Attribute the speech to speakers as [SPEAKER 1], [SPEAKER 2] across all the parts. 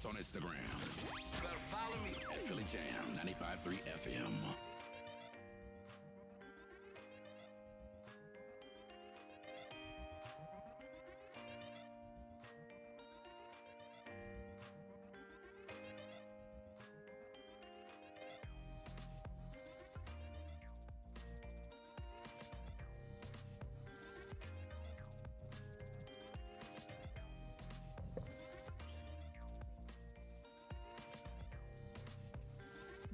[SPEAKER 1] us on Instagram.
[SPEAKER 2] You gotta follow me
[SPEAKER 1] at Philly Jam 95.3 FM.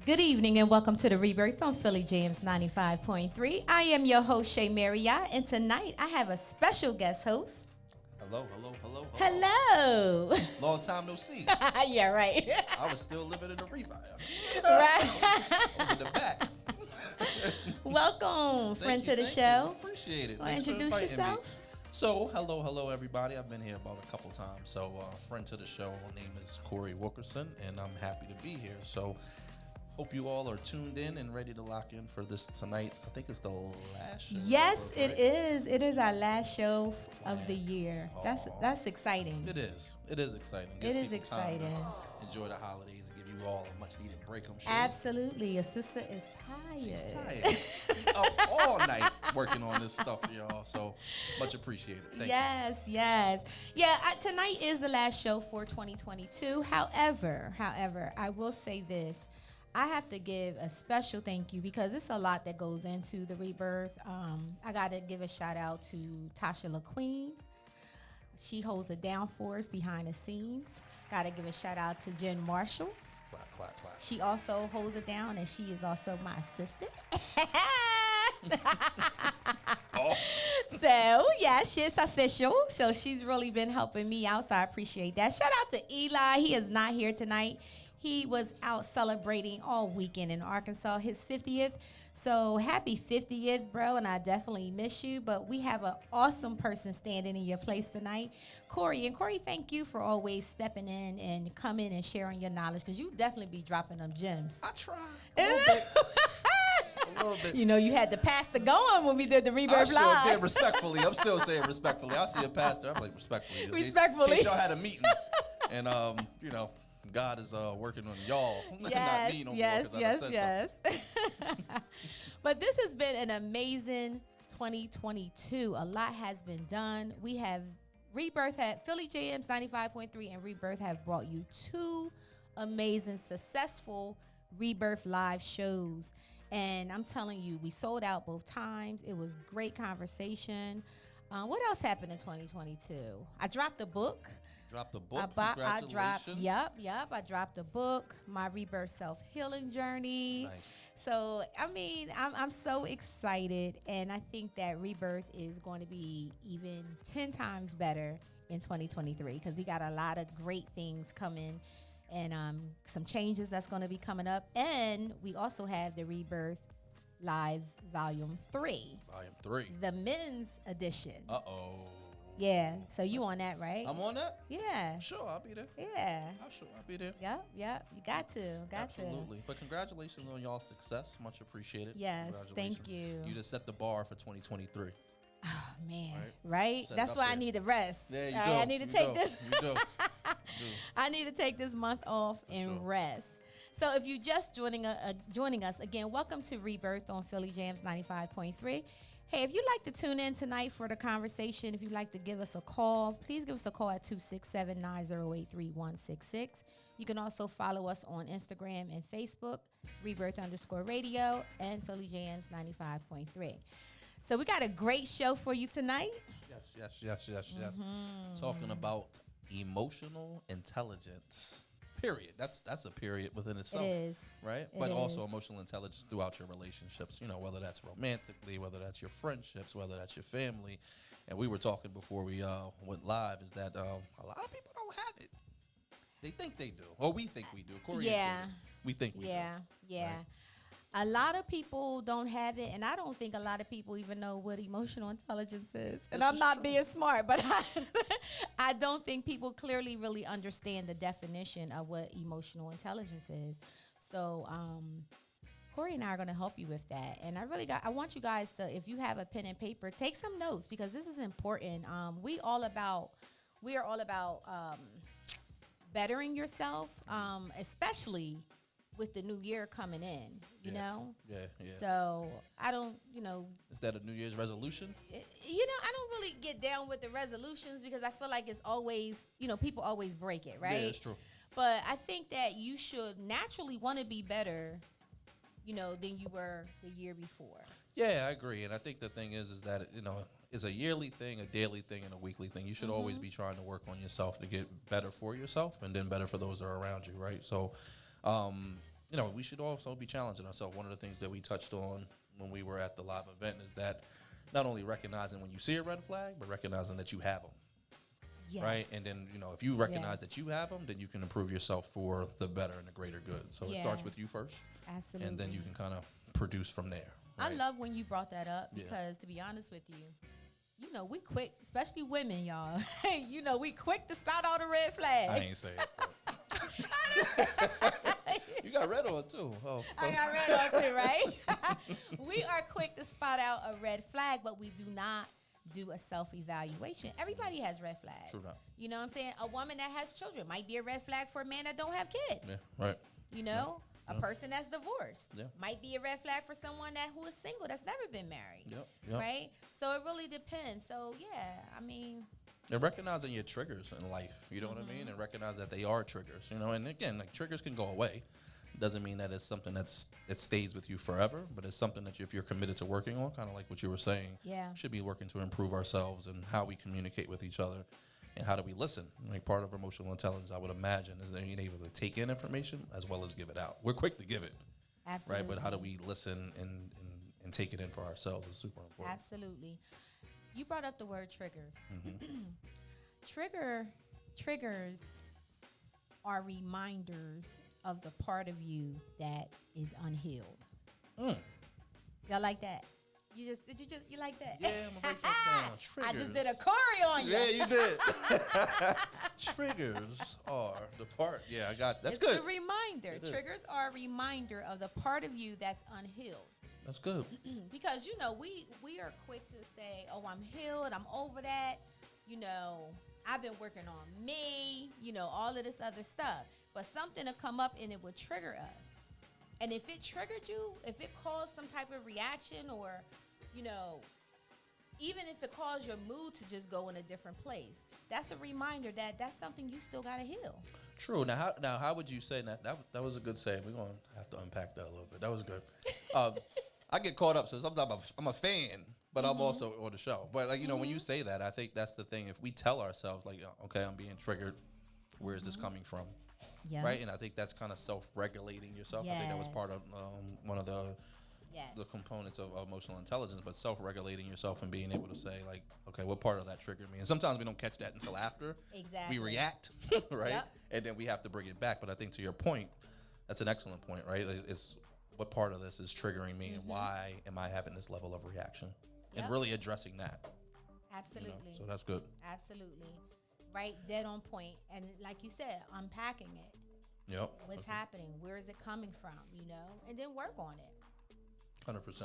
[SPEAKER 3] Good evening and welcome to the Rebirth on Philly Jams 95.3. I am your host, Shea Marriott, and tonight I have a special guest host.
[SPEAKER 4] Hello.
[SPEAKER 3] Hello.
[SPEAKER 4] Long time no see.
[SPEAKER 3] Yeah, right.
[SPEAKER 4] I was still living in the reef.
[SPEAKER 3] Right.
[SPEAKER 4] I was in the back.
[SPEAKER 3] Welcome, friend to the show.
[SPEAKER 4] You. Appreciate it.
[SPEAKER 3] Want to introduce yourself?
[SPEAKER 4] So, hello, everybody. I've been here about a couple times. So, friend to the show, my name is Corey Wilkerson, and I'm happy to be here. So, hope you all are tuned in and ready to lock in for this tonight. I think it's the last show.
[SPEAKER 3] Yes,
[SPEAKER 4] right?
[SPEAKER 3] it is. It is our last show of the year. That's exciting.
[SPEAKER 4] It is. It is exciting.
[SPEAKER 3] It is exciting.
[SPEAKER 4] Enjoy the holidays and give you all a much needed break, I'm sure.
[SPEAKER 3] Absolutely. Your sister is tired.
[SPEAKER 4] She's tired. She's up all night working on this stuff for y'all. So much appreciated. Thank you.
[SPEAKER 3] Yes. Yeah, tonight is the last show for 2022. However, I will say this. I have to give a special thank you because it's a lot that goes into the Rebirth. I got to give a shout out to Tasha LaQueen. She holds it down for us behind the scenes. Got to give a shout out to Jen Marshall.
[SPEAKER 4] Clap.
[SPEAKER 3] She also holds it down, and she is also my assistant. So, yeah, she's official. So she's really been helping me out, so I appreciate that. Shout out to Eli. He is not here tonight. He was out celebrating all weekend in Arkansas, his 50th. So happy 50th, bro, and I definitely miss you. But we have an awesome person standing in your place tonight, Corey. And Corey, thank you for always stepping in and coming and sharing your knowledge, because you definitely be dropping them gems.
[SPEAKER 4] I try. A little bit.
[SPEAKER 3] You know, you had the pastor going when we did the Rebirth Live.
[SPEAKER 4] I sure did, respectfully. I'm still saying respectfully. I see a pastor. I'm like, respectfully.
[SPEAKER 3] Respectfully.
[SPEAKER 4] In case y'all had a meeting. And, you know, God is working on y'all, not me no more.
[SPEAKER 3] Yes. But this has been an amazing 2022. A lot has been done. We have Rebirth at Philly Jams 95.3 and Rebirth have brought you two amazing, successful Rebirth Live shows. And I'm telling you, we sold out both times. It was great conversation. What else happened in 2022? I dropped a book.
[SPEAKER 4] Dropped a book.
[SPEAKER 3] I dropped a book, my Rebirth Self-Healing Journey.
[SPEAKER 4] Nice.
[SPEAKER 3] So, I mean, I'm so excited, and I think that Rebirth is going to be even 10 times better in 2023 because we got a lot of great things coming and some changes that's going to be coming up. And we also have the Rebirth Live Volume 3.
[SPEAKER 4] Volume 3.
[SPEAKER 3] The men's edition.
[SPEAKER 4] Uh-oh.
[SPEAKER 3] Yeah, so you on that, right?
[SPEAKER 4] I'm on that?
[SPEAKER 3] Yeah.
[SPEAKER 4] Sure, I'll be there.
[SPEAKER 3] Yeah.
[SPEAKER 4] I'll be there.
[SPEAKER 3] Yep. You got to.
[SPEAKER 4] Absolutely. But congratulations on y'all's success. Much appreciated.
[SPEAKER 3] Yes, thank you.
[SPEAKER 4] You just set the bar for 2023.
[SPEAKER 3] Oh, man. Right?
[SPEAKER 4] That's
[SPEAKER 3] why I need to rest.
[SPEAKER 4] Yeah, you do.
[SPEAKER 3] I need to take this.
[SPEAKER 4] You do.
[SPEAKER 3] I need to take this month off and rest. So if you're just joining us, again, welcome to Rebirth on Philly Jams 95.3. Hey, if you'd like to tune in tonight for the conversation, if you'd like to give us a call, please give us a call at 267-908-3166. You can also follow us on Instagram and Facebook, Rebirth_radio, and Philly Jams 95.3. So we got a great show for you tonight.
[SPEAKER 4] Yes. Talking about emotional intelligence. Period. That's a period within itself.
[SPEAKER 3] It is.
[SPEAKER 4] Right? But also emotional intelligence throughout your relationships, you know, whether that's romantically, whether that's your friendships, whether that's your family. And we were talking before we went live is that a lot of people don't have it. They think they do. Or we think we do. Corey, we think we do.
[SPEAKER 3] Yeah.
[SPEAKER 4] Right?
[SPEAKER 3] A lot of people don't have it, and I don't think a lot of people even know what emotional intelligence is. And I'm not being smart, but I don't think people clearly really understand the definition of what emotional intelligence is. So Corey and I are going to help you with that. And I want you guys to, if you have a pen and paper, take some notes because this is important. We are all about bettering yourself, especially with the new year coming in, you know?
[SPEAKER 4] Yeah.
[SPEAKER 3] So I don't,
[SPEAKER 4] Is that a New Year's resolution?
[SPEAKER 3] I don't really get down with the resolutions because I feel like it's always, people always break it, right?
[SPEAKER 4] Yeah, it's true.
[SPEAKER 3] But I think that you should naturally want to be better, than you were the year before.
[SPEAKER 4] Yeah, I agree. And I think the thing is that, it's a yearly thing, a daily thing, and a weekly thing. You should always be trying to work on yourself to get better for yourself and then better for those that are around you, right? So, we should also be challenging ourselves. One of the things that we touched on when we were at the live event is that not only recognizing when you see a red flag, but recognizing that you have them.
[SPEAKER 3] Yes.
[SPEAKER 4] Right. And then, if you recognize
[SPEAKER 3] Yes.
[SPEAKER 4] that you have them, then you can improve yourself for the better and the greater good. So it starts with you first.
[SPEAKER 3] Absolutely.
[SPEAKER 4] And then you can kind of produce from there.
[SPEAKER 3] I
[SPEAKER 4] right?
[SPEAKER 3] love when you brought that up
[SPEAKER 4] Yeah.
[SPEAKER 3] because, to be honest with you, we quick, especially women, y'all. We quick to spot all the red flags.
[SPEAKER 4] I ain't say it. You got red on too. Oh.
[SPEAKER 3] I got red on too, right? We are quick to spot out a red flag, but we do not do a self-evaluation. Everybody has red flags.
[SPEAKER 4] True that.
[SPEAKER 3] You know what I'm saying? A woman that has children might be a red flag for a man that don't have kids.
[SPEAKER 4] Yeah, right.
[SPEAKER 3] A person that's divorced
[SPEAKER 4] Yeah.
[SPEAKER 3] might be a red flag for someone who is single that's never been married.
[SPEAKER 4] Yep.
[SPEAKER 3] Right? So it really depends. So yeah,
[SPEAKER 4] And recognizing your triggers in life, you know what I mean? And recognize that they are triggers, and again, like triggers can go away. Doesn't mean that it's something that stays with you forever, but it's something that if you're committed to working on, kind of like what you were saying, should be working to improve ourselves and how we communicate with each other and how do we listen. Like part of emotional intelligence, I would imagine, is that being able to take in information as well as give it out. We're quick to give it,
[SPEAKER 3] absolutely.
[SPEAKER 4] right? But how do we listen and take it in for ourselves is super important.
[SPEAKER 3] Absolutely. You brought up the word triggers.
[SPEAKER 4] Mm-hmm.
[SPEAKER 3] Triggers are reminders of the part of you that is unhealed. Y'all like that? You like that?
[SPEAKER 4] Yeah, I'm gonna break that down.
[SPEAKER 3] I just
[SPEAKER 4] Triggers.
[SPEAKER 3] did a Corey on you.
[SPEAKER 4] Yeah, you did. Triggers are the part. Yeah, I got you. That's
[SPEAKER 3] It's
[SPEAKER 4] good.
[SPEAKER 3] a reminder.
[SPEAKER 4] It is.
[SPEAKER 3] Triggers are a reminder of the part of you that's unhealed.
[SPEAKER 4] That's good.
[SPEAKER 3] Because, we are quick to say, oh, I'm healed, I'm over that, I've been working on me, all of this other stuff. But something will come up and it will trigger us. And if it triggered you, if it caused some type of reaction or, even if it caused your mood to just go in a different place, that's a reminder that that's something you still got to heal.
[SPEAKER 4] True. Now, how would you say that was a good say? We're going to have to unpack that a little bit. That was good. I get caught up. So sometimes I'm a fan, but I'm also on the show. But when you say that, I think that's the thing. If we tell ourselves okay, I'm being triggered, where is this coming from?
[SPEAKER 3] Yeah.
[SPEAKER 4] Right. And I think that's kind of self-regulating yourself. I think that was part of one of the components of emotional intelligence, but self-regulating yourself and being able to say okay, what part of that triggered me? And sometimes we don't catch that until after
[SPEAKER 3] Exactly.
[SPEAKER 4] we react, right?
[SPEAKER 3] Yep.
[SPEAKER 4] And then we have to bring it back. But I think to your point, that's an excellent point, right? It's what part of this is triggering me and why am I having this level of reaction?
[SPEAKER 3] Yep.
[SPEAKER 4] And really addressing that.
[SPEAKER 3] Absolutely.
[SPEAKER 4] So that's good.
[SPEAKER 3] Absolutely. Right, dead on point. And like you said, unpacking it.
[SPEAKER 4] Yep.
[SPEAKER 3] What's happening? Where is it coming from? And then work on it.
[SPEAKER 4] 100%.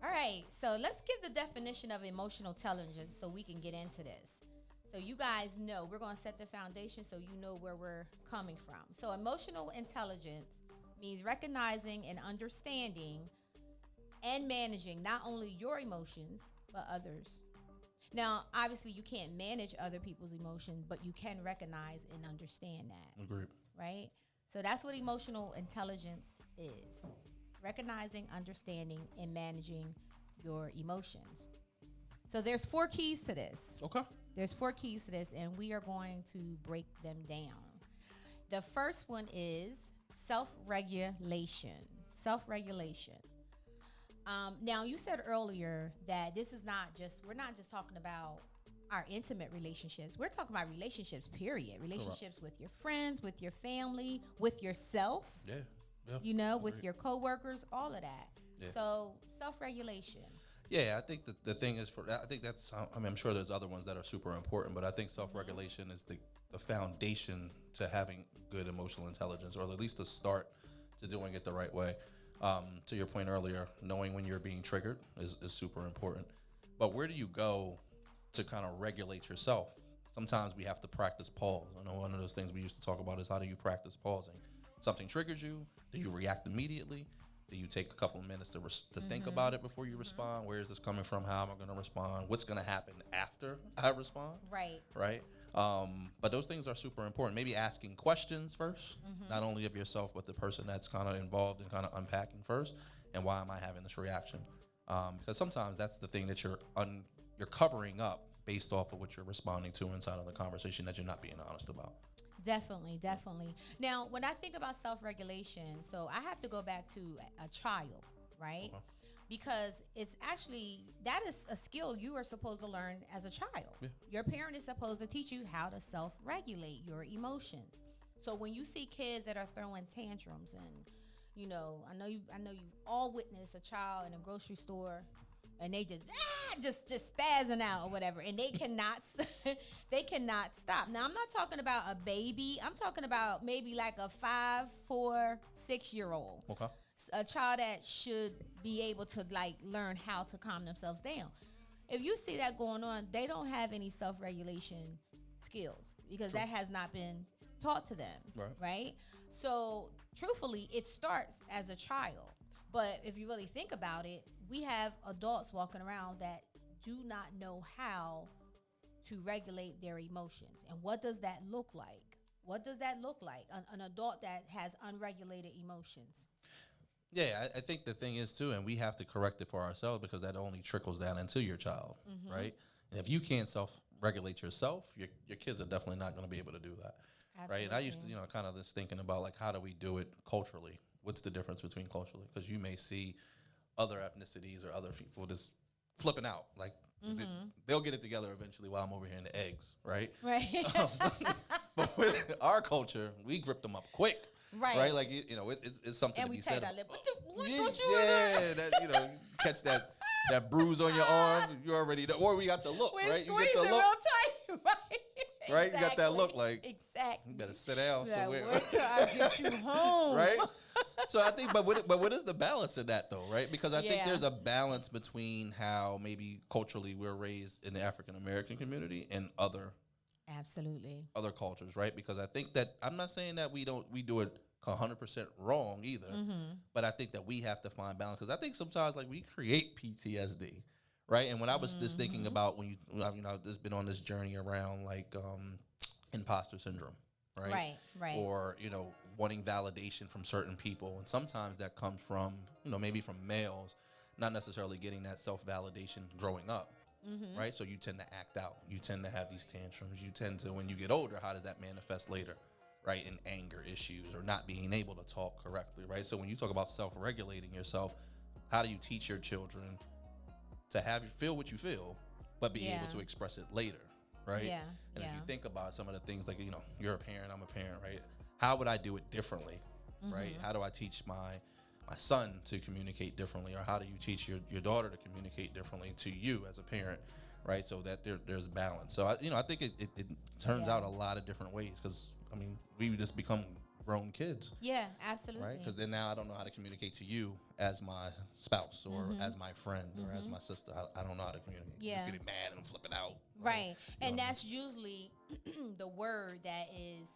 [SPEAKER 3] All right, so let's give the definition of emotional intelligence so we can get into this. So you guys know, we're going to set the foundation so you know where we're coming from. So emotional intelligence means recognizing and understanding and managing not only your emotions, but others. Now, obviously, you can't manage other people's emotions, but you can recognize and understand that.
[SPEAKER 4] Agreed.
[SPEAKER 3] Right? So that's what emotional intelligence is. Recognizing, understanding, and managing your emotions. So there's 4 keys to this.
[SPEAKER 4] Okay.
[SPEAKER 3] There's 4 keys to this, and we are going to break them down. The first one is self-regulation. Self-regulation. Now, you said earlier that we're not just talking about our intimate relationships. We're talking about relationships, period. Relationships with your friends, with your family, with yourself.
[SPEAKER 4] Yeah.
[SPEAKER 3] With your coworkers, all of that.
[SPEAKER 4] Yeah.
[SPEAKER 3] So self-regulation.
[SPEAKER 4] Yeah, I think the thing is I think that's, I'm sure there's other ones that are super important, but I think self-regulation is the foundation to having good emotional intelligence, or at least the start to doing it the right way. To your point earlier, knowing when you're being triggered is super important. But where do you go to kind of regulate yourself sometimes we have to practice pause. I know one of those things we used to talk about is how do you practice pausing? Something triggers you. Do you react immediately? Do you take a couple of minutes to think about it before you respond? Where is this coming from? How am I going to respond? What's going to happen after I respond?
[SPEAKER 3] Right.
[SPEAKER 4] Right. But those things are super important. Maybe asking questions first, not only of yourself, but the person that's kind of involved in kind of unpacking first. And why am I having this reaction? Because sometimes that's the thing that you're covering up based off of what you're responding to inside of the conversation that you're not being honest about.
[SPEAKER 3] Definitely, definitely. Now, when I think about self-regulation, so I have to go back to a child, right? Because it's actually, that is a skill you are supposed to learn as a child. Yeah. Your parent is supposed to teach you how to self-regulate your emotions. So when you see kids that are throwing tantrums, and you know, I know you all witnessed a child in a grocery store and they just spazzing out or whatever, and they cannot stop. Now, I'm not talking about a baby. I'm talking about maybe like a 5, 4, 6-year-old.
[SPEAKER 4] Okay.
[SPEAKER 3] A child that should be able to like learn how to calm themselves down. If you see that going on, they don't have any self-regulation skills because that has not been taught to them, right? So, truthfully, it starts as a child. But if you really think about it, we have adults walking around that do not know how to regulate their emotions. And what does that look like? What does that look like? An adult that has unregulated emotions.
[SPEAKER 4] Yeah, I think the thing is, too, and we have to correct it for ourselves because that only trickles down into your child, right? And if you can't self-regulate yourself, your kids are definitely not going to be able to do that, right? And I used to, kind of just thinking about, like, how do we do it culturally? What's the difference between culturally? Because you may see other ethnicities or other people just flipping out. Like, they'll get it together eventually while I'm over here in the eggs, right?
[SPEAKER 3] Right.
[SPEAKER 4] But with our culture, we grip them up quick. Right. Like, it's something
[SPEAKER 3] and
[SPEAKER 4] to be said.
[SPEAKER 3] And we
[SPEAKER 4] you catch that bruise on your arm. You already know. Or we got the look, right? You get the look.
[SPEAKER 3] Real tight, right?
[SPEAKER 4] Right?
[SPEAKER 3] Exactly.
[SPEAKER 4] You got that look like,
[SPEAKER 3] exactly.
[SPEAKER 4] You better sit down somewhere.
[SPEAKER 3] Wait till I get you home.
[SPEAKER 4] Right? So I think, but what is the balance in that though, right? Because I think there's a balance between how maybe culturally we're raised in the African American community and other cultures, right? Because I think that I'm not saying that we do it 100% wrong either, but I think that we have to find balance because I think sometimes like we create PTSD, right? And when I was just thinking about when I've just been on this journey around like imposter syndrome, right?
[SPEAKER 3] Right.
[SPEAKER 4] Or wanting validation from certain people, and sometimes that comes from maybe from males, not necessarily getting that self-validation growing up. Right, so you tend to act out. You tend to have these tantrums. You tend to, when you get older, how does that manifest later? Right, in anger issues or not being able to talk correctly. Right, so when you talk about self-regulating yourself, how do you teach your children to have you feel what you feel, but be able to express it later? Right, and if you think about some of the things like you're a parent, I'm a parent, right? How would I do it differently? Right, how do I teach my son to communicate differently, or how do you teach your daughter to communicate differently to you as a parent, right? So that there's balance. So I think it turns out a lot of different ways because we just become grown kids.
[SPEAKER 3] Yeah, absolutely.
[SPEAKER 4] Right? Because then now I don't know how to communicate to you as my spouse or as my friend or as my sister. I don't know how to communicate.
[SPEAKER 3] Yeah.
[SPEAKER 4] Just getting mad and flipping out.
[SPEAKER 3] Right, and that's usually the word that is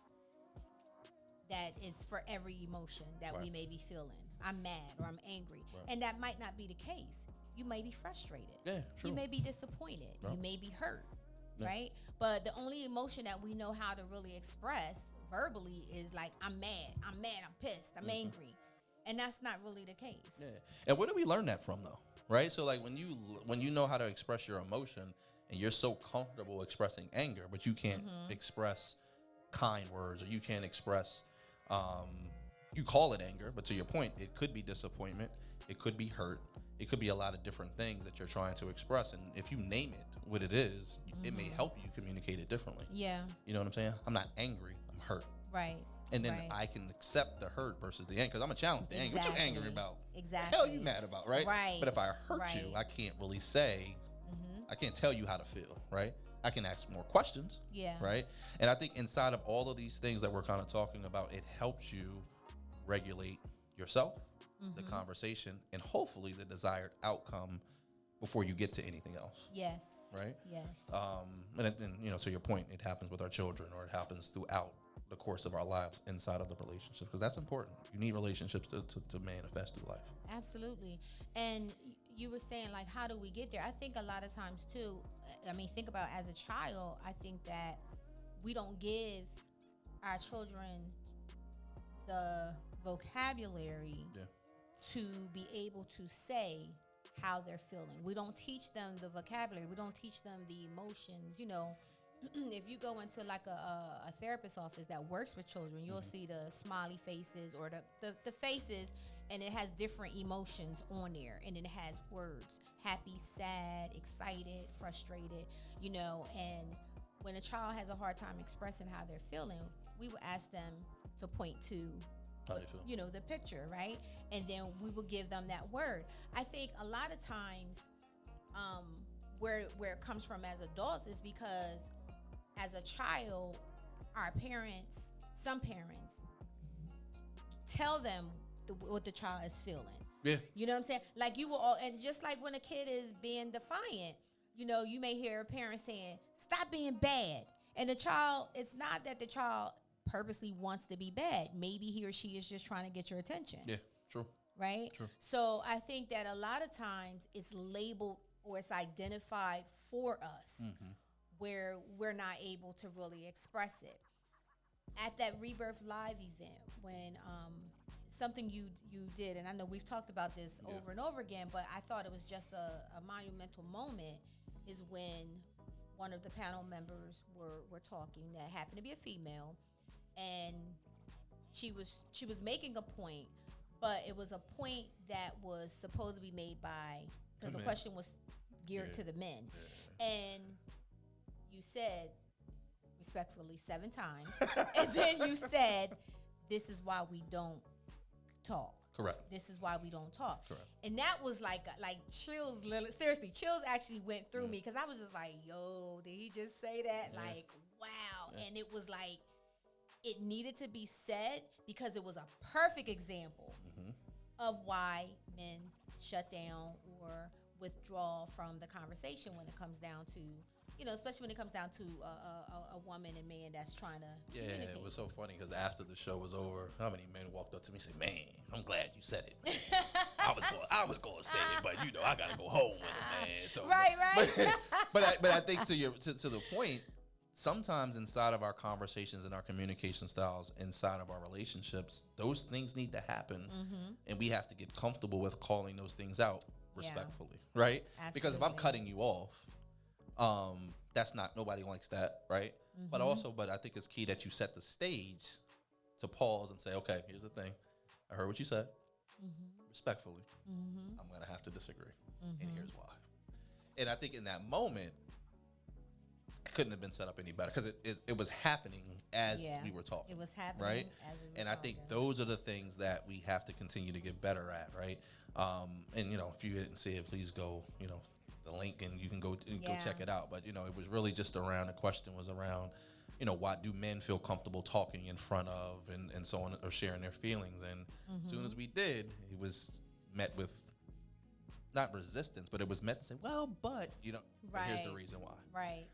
[SPEAKER 3] for every emotion that we may be feeling. I'm mad or I'm angry. Right. And that might not be the case. You may be frustrated. Yeah, true. You may be disappointed. Right. You may be hurt, right? But the only emotion that we know how to really express verbally is like, I'm mad, I'm pissed, I'm angry. And that's not really the case. Yeah.
[SPEAKER 4] And where do we learn that from though? Right? So like when you know how to express your emotion and you're so comfortable expressing anger, but you can't express kind words or you can't express you call it anger, but to your point, it could be disappointment, it could be hurt, it could be a lot of different things that you're trying to express. And if you name it what it is, it may help you communicate it differently.
[SPEAKER 3] Yeah.
[SPEAKER 4] You know what I'm saying? I'm not angry, I'm hurt.
[SPEAKER 3] Right.
[SPEAKER 4] And then I can accept the hurt versus the anger, because I'm going to challenge the anger. What you angry about?
[SPEAKER 3] Exactly.
[SPEAKER 4] What the hell you mad about, right?
[SPEAKER 3] Right.
[SPEAKER 4] But if I hurt you, I can't really say, I can't tell you how to feel, right? I can ask more questions, right? And I think inside of all of these things that we're kind of talking about, it helps you regulate yourself, the conversation, and hopefully the desired outcome before you get to anything else.
[SPEAKER 3] Yes.
[SPEAKER 4] Right?
[SPEAKER 3] Yes.
[SPEAKER 4] And to your point, it happens with our children, or it happens throughout the course of our lives inside of the relationship, because that's important. You need relationships to manifest through life.
[SPEAKER 3] Absolutely. And you were saying, like, how do we get there? I think a lot of times too, I mean, think about as a child, I think that we don't give our children the vocabulary to be able to say how they're feeling. We don't teach them the vocabulary. We don't teach them the emotions. You know, if you go into like a therapist's office that works with children, you'll see the smiley faces or the faces, and it has different emotions on there, and it has words: happy, sad, excited, frustrated, you know. And when a child has a hard time expressing how they're feeling, we will ask them to point to, you know, the picture, right? And then we will give them that word. I think a lot of times where it comes from as adults is because as a child, our parents, some parents, tell them what the child is feeling.
[SPEAKER 4] Yeah.
[SPEAKER 3] You know what I'm saying? Like you will all, and just like when a kid is being defiant, you know, you may hear a parent saying, "Stop being bad." And the child, it's not that the child purposely wants to be bad. Maybe he or she is just trying to get your attention.
[SPEAKER 4] Yeah, true.
[SPEAKER 3] Right?
[SPEAKER 4] True.
[SPEAKER 3] So I think that a lot of times it's labeled or it's identified for us where we're not able to really express it. At that Rebirth Live event, when something you did, and I know we've talked about this over and over again, but I thought it was just a monumental moment, is when one of the panel members were talking that happened to be a female, and she was making a point, but it was a point that was supposed to be made by, because the question was geared to the men. And you said respectfully 7 times, and then you said, "This is why we don't talk."
[SPEAKER 4] Correct.
[SPEAKER 3] This is why we don't talk.
[SPEAKER 4] Correct.
[SPEAKER 3] And that was like chills, seriously, chills actually went through me, because I was just like, yo, did he just say that? Like, wow. And it was like, it needed to be said, because it was a perfect example of why men shut down or withdraw from the conversation when it comes down to, you know, especially when it comes down to a woman and man that's trying to communicate.
[SPEAKER 4] It was so funny, because after the show was over, how many men walked up to me and said, "Man, I'm glad you said it. I was going to say it, but you know, I got to go home with it, man." So,
[SPEAKER 3] Right.
[SPEAKER 4] But I think to the point, sometimes inside of our conversations and our communication styles, inside of our relationships, those things need to happen, and we have to get comfortable with calling those things out respectfully, right?
[SPEAKER 3] Absolutely.
[SPEAKER 4] Because if I'm cutting you off, that's not, nobody likes that, right? But I think it's key that you set the stage to pause and say, "Okay, here's the thing. I heard what you said. Respectfully, I'm gonna have to disagree, and here's why." And I think in that moment, it couldn't have been set up any better, because it was happening as we were talking.
[SPEAKER 3] It was happening,
[SPEAKER 4] right?
[SPEAKER 3] As we were
[SPEAKER 4] and I think
[SPEAKER 3] talking.
[SPEAKER 4] those are the things that we have to continue to get better at, right? And you know, if you didn't see it, please go, you know, the link, and you can go check it out. But you know, it was really just around, the question was around, you know, why do men feel comfortable talking in front of and so on, or sharing their feelings? And as soon as we did, it was met with not resistance, but it was meant to say, "Well, but you know, here's the reason why."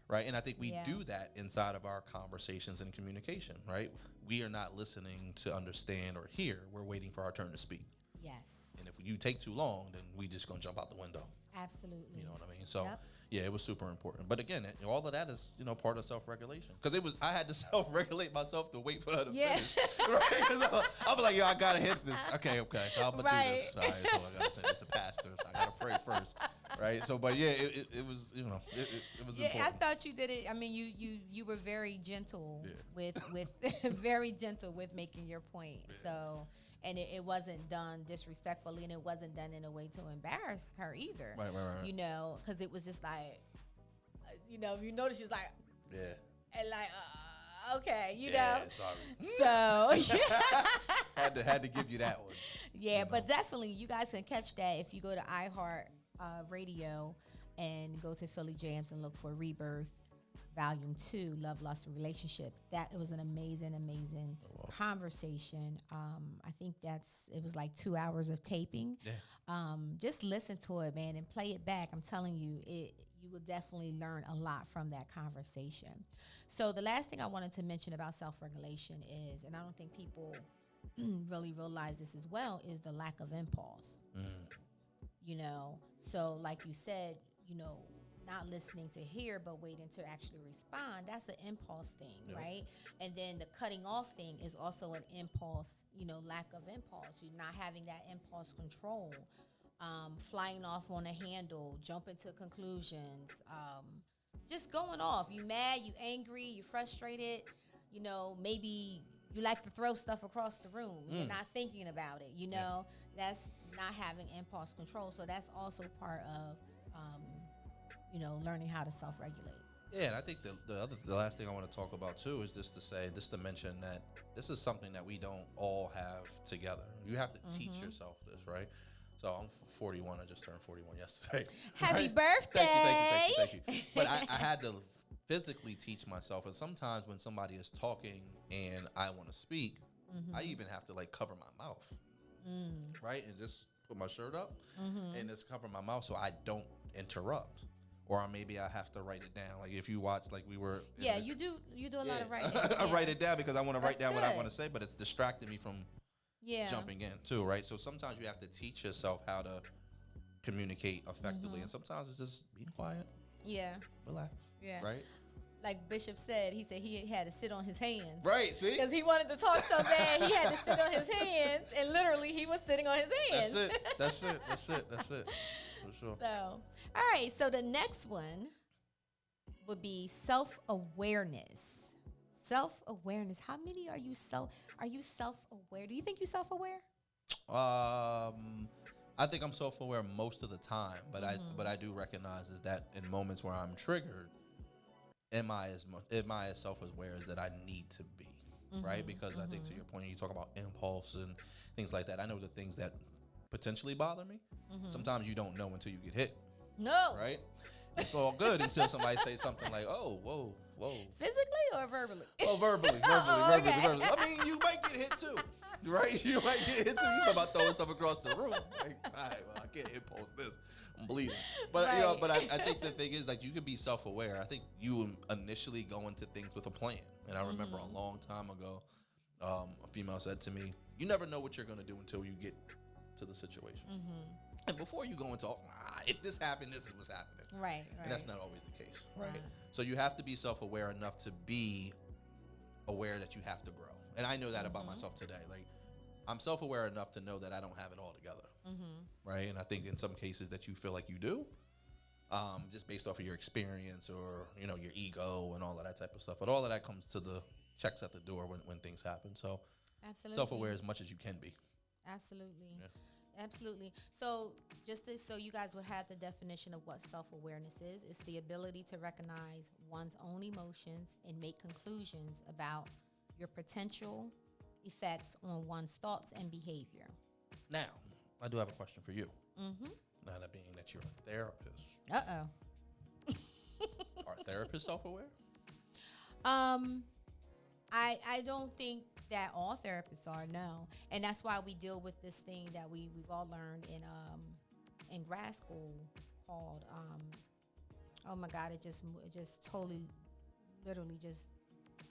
[SPEAKER 4] Right. And I think we do that inside of our conversations and communication, right? We are not listening to understand or hear. We're waiting for our turn to speak.
[SPEAKER 3] Yes.
[SPEAKER 4] And if you take too long, then we just gonna jump out the window.
[SPEAKER 3] Absolutely.
[SPEAKER 4] You know what I mean? So yeah, it was super important. But again, all of that is, you know, part of self-regulation. Because I had to self-regulate myself to wait for her to finish. Right? 'Cause I was like, yo, I gotta hit this. Okay, I'm gonna do this. All right, so I gotta send this to pastors. I gotta pray first. Right? So, but yeah, it was, you know, it was important.
[SPEAKER 3] I thought you did it. I mean, you were very gentle with very gentle with making your point. So, and it wasn't done disrespectfully, and it wasn't done in a way to embarrass her either.
[SPEAKER 4] Right.
[SPEAKER 3] You know, because it was just like, you know, if you notice, she's like, and like, okay, you know.
[SPEAKER 4] Sorry.
[SPEAKER 3] So
[SPEAKER 4] had to give you that one.
[SPEAKER 3] Yeah, but definitely you guys can catch that if you go to iHeart Radio and go to Philly Jams and look for Rebirth Volume 2, Love, Lust, and Relationships. It was an amazing conversation. I think it was like 2 hours of taping.
[SPEAKER 4] Yeah.
[SPEAKER 3] Just listen to it, man, and play it back. I'm telling you, you will definitely learn a lot from that conversation. So the last thing I wanted to mention about self-regulation is, and I don't think people really realize this as well, is the lack of impulse. You know, so like you said, you know, not listening to hear, but waiting to actually respond. That's an impulse thing,
[SPEAKER 4] Yep.
[SPEAKER 3] right? And then the cutting off thing is also an impulse, you know, lack of impulse. You're not having that impulse control, flying off on a handle, jumping to conclusions, just going off. You mad, you angry, you frustrated, you know, maybe you like to throw stuff across the room. You're not thinking about it, you know. That's not having impulse control. So that's also part of you know, learning how to self-regulate.
[SPEAKER 4] Yeah, and I think the last thing I want to talk about too is just to mention that this is something that we don't all have together. You have to teach yourself this, right? So I'm 41. I just turned 41 yesterday.
[SPEAKER 3] Happy
[SPEAKER 4] right?
[SPEAKER 3] birthday!
[SPEAKER 4] Thank you. But I had to physically teach myself, and sometimes when somebody is talking and I want to speak, I even have to like cover my mouth, right, and just put my shirt up and just cover my mouth so I don't interrupt. Or maybe I have to write it down. Like if you watch, like we were.
[SPEAKER 3] Yeah, you do a lot of writing.
[SPEAKER 4] I write it down because I want to write down what I
[SPEAKER 3] good.
[SPEAKER 4] want to say, but it's distracting me from jumping in too, right? So sometimes you have to teach yourself how to communicate effectively, and sometimes it's just being quiet,
[SPEAKER 3] Yeah.
[SPEAKER 4] relax,
[SPEAKER 3] Yeah.
[SPEAKER 4] right?
[SPEAKER 3] Like Bishop said, he said he had to sit on his hands.
[SPEAKER 4] Right, see?
[SPEAKER 3] Because he wanted to talk so bad, he had to sit on his hands, and literally he was sitting on his hands.
[SPEAKER 4] That's it. For sure.
[SPEAKER 3] So, all right. So the next one would be self-awareness. Self-awareness. How many are you self-aware? Do you think you're self-aware?
[SPEAKER 4] I think I'm self-aware most of the time, but I do recognize is that in moments where I'm triggered, am I as self-aware as that I need to be, right? Because I think to your point, you talk about impulse and things like that. I know the things that potentially bother me. Sometimes you don't know until you get hit.
[SPEAKER 3] No.
[SPEAKER 4] Right? It's all good until somebody says something like, "Oh, whoa."
[SPEAKER 3] Physically or verbally?
[SPEAKER 4] Oh, verbally.
[SPEAKER 3] Okay.
[SPEAKER 4] I mean, you might get hit too, right? You might get hit too. You talk about throwing stuff across the room. Like, all right, well, I can't impulse this. I'm bleeding. But you know, but I think the thing is, like, you can be self-aware. I think you initially go into things with a plan. And I remember a long time ago, a female said to me, "You never know what you're gonna do until you get to the situation." And before you go into, if this happened, this is what's happening.
[SPEAKER 3] Right.
[SPEAKER 4] And that's not always the case, right?
[SPEAKER 3] Right.
[SPEAKER 4] So you have to be self-aware enough to be aware that you have to grow. And I know that about myself today. Like, I'm self-aware enough to know that I don't have it all together, right? And I think in some cases that you feel like you do, just based off of your experience or, you know, your ego and all of that type of stuff. But all of that comes to the checks at the door when things happen. So
[SPEAKER 3] Absolutely.
[SPEAKER 4] self-aware as much as you can be.
[SPEAKER 3] Absolutely.
[SPEAKER 4] Yeah.
[SPEAKER 3] Absolutely. So so you guys will have the definition of what self-awareness is. It's the ability to recognize one's own emotions and make conclusions about your potential effects on one's thoughts and behavior.
[SPEAKER 4] Now, I do have a question for you. Now that being that you're a therapist.
[SPEAKER 3] Uh-oh.
[SPEAKER 4] Are therapists self-aware?
[SPEAKER 3] I don't think that all therapists are, no. And that's why we deal with this thing that we've all learned in grad school called oh my God, it just totally literally just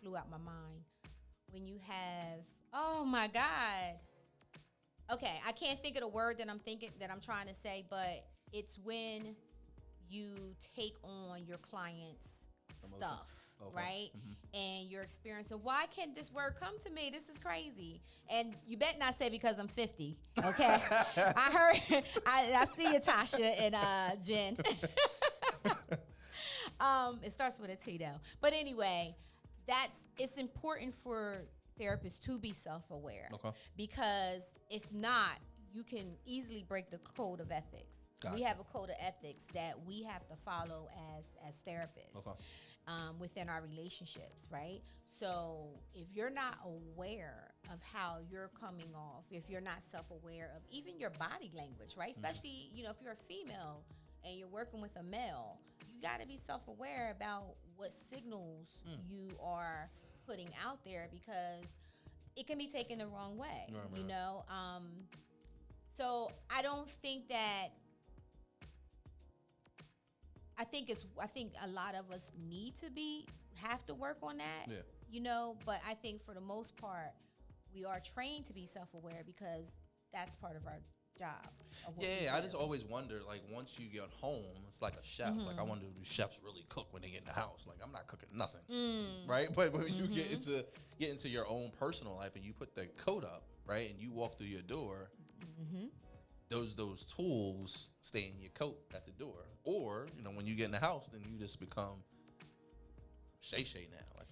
[SPEAKER 3] flew out my mind. When you have, oh my God. Okay, I can't think of the word that I'm trying to say, but it's when you take on your client's stuff. Okay. Right? And you're experiencing, why can't this word come to me? This is crazy. And you bet not say because I'm 50. Okay. I heard, I see you, Tasha and Jen. It starts with a T though. But anyway, it's important for therapists to be self-aware. Okay. Because if not, you can easily break the code of ethics. Gotcha. We have a code of ethics that we have to follow as therapists. Okay. Within our relationships, right? So if you're not aware of how you're coming off, if you're not self-aware of even your body language, right? Especially, you know, if you're a female and you're working with a male, you got to be self-aware about what signals you are putting out there, because it can be taken the wrong way, you know? So I don't think that, I think a lot of us have to work on that, you know, but I think for the most part, we are trained to be self-aware because that's part of our job.
[SPEAKER 4] I just always wonder, like, once you get home, it's like a chef. Like, I wonder, do chefs really cook when they get in the house? Like, I'm not cooking nothing, right? But when you get into your own personal life and you put that coat up, right, and you walk through your door, those tools stay in your coat at the door. Or, you know, when you get in the house, then you just become Shay now. Like,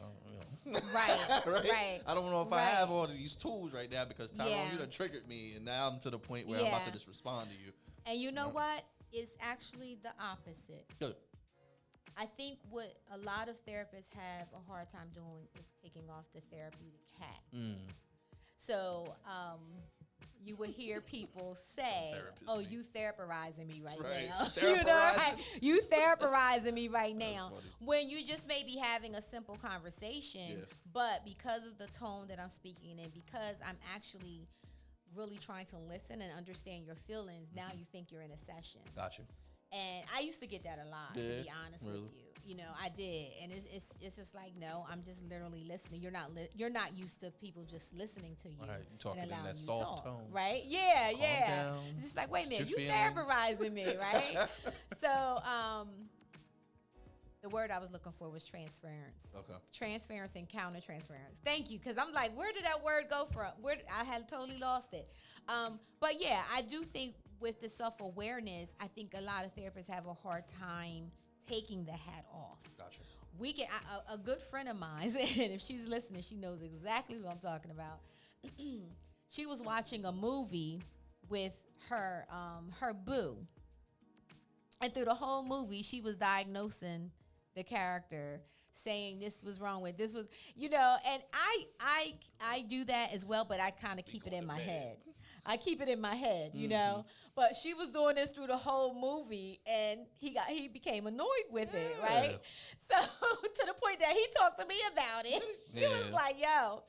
[SPEAKER 4] you know. Right. I don't know if I have all of these tools right now because Tyrone, you done triggered me, and now I'm to the point where I'm about to just respond to you.
[SPEAKER 3] And you know what? It's actually the opposite.
[SPEAKER 4] Good.
[SPEAKER 3] I think what a lot of therapists have a hard time doing is taking off the therapeutic hat. So, you would hear people say, "Oh, you therapizing me right now." You know, right? You therapizing me right now. When you just may be having a simple conversation, but because of the tone that I'm speaking in, because I'm actually really trying to listen and understand your feelings, now you think you're in a session.
[SPEAKER 4] Got you.
[SPEAKER 3] And I used to get that a lot, to be honest with you. You know, I did, and it's just like, no, I'm just literally listening. You're not used to people just listening to you.
[SPEAKER 4] Right, you talking in that soft tone,
[SPEAKER 3] right? Yeah,
[SPEAKER 4] Calm down.
[SPEAKER 3] It's just like, wait a minute, you therapizing me, right? So, the word I was looking for was transference.
[SPEAKER 4] Okay.
[SPEAKER 3] Transference and counter-transference. Thank you, because I'm like, where did that word go from? I had totally lost it. But yeah, I do think with the self-awareness, I think a lot of therapists have a hard time taking the hat off.
[SPEAKER 4] Gotcha.
[SPEAKER 3] We can, a good friend of mine, and if she's listening, she knows exactly what I'm talking about. She was watching a movie with her boo, and through the whole movie, she was diagnosing the character, saying this was wrong with this was, you know, and I do that as well, but I kind of keep it in my head. I keep it in my head, you know. But she was doing this through the whole movie, and he became annoyed with it, right? So to the point that he talked to me about it. He was like, "Yo,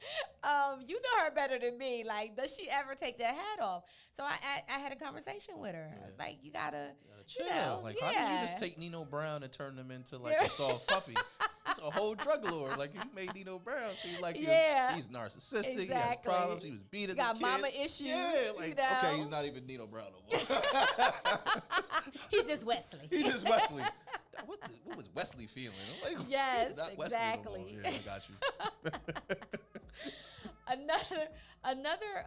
[SPEAKER 3] you know her better than me. Like, does she ever take that hat off?" So I had a conversation with her. I was like, "You gotta
[SPEAKER 4] chill.
[SPEAKER 3] You know,
[SPEAKER 4] like, how do you just take Nino Brown and turn him into like a soft puppy? He's a whole drug lord. Like, you made Nino Brown seem like he's narcissistic. He has problems. He was beat as a kid.
[SPEAKER 3] Got mama issues.
[SPEAKER 4] Yeah, like,
[SPEAKER 3] you know?
[SPEAKER 4] Okay, he's not even Nino Brown no more.
[SPEAKER 3] He's just Wesley.
[SPEAKER 4] What was Wesley feeling? I'm like,
[SPEAKER 3] yes,
[SPEAKER 4] not
[SPEAKER 3] exactly.
[SPEAKER 4] Wesley no more. Yeah, I got you.
[SPEAKER 3] Another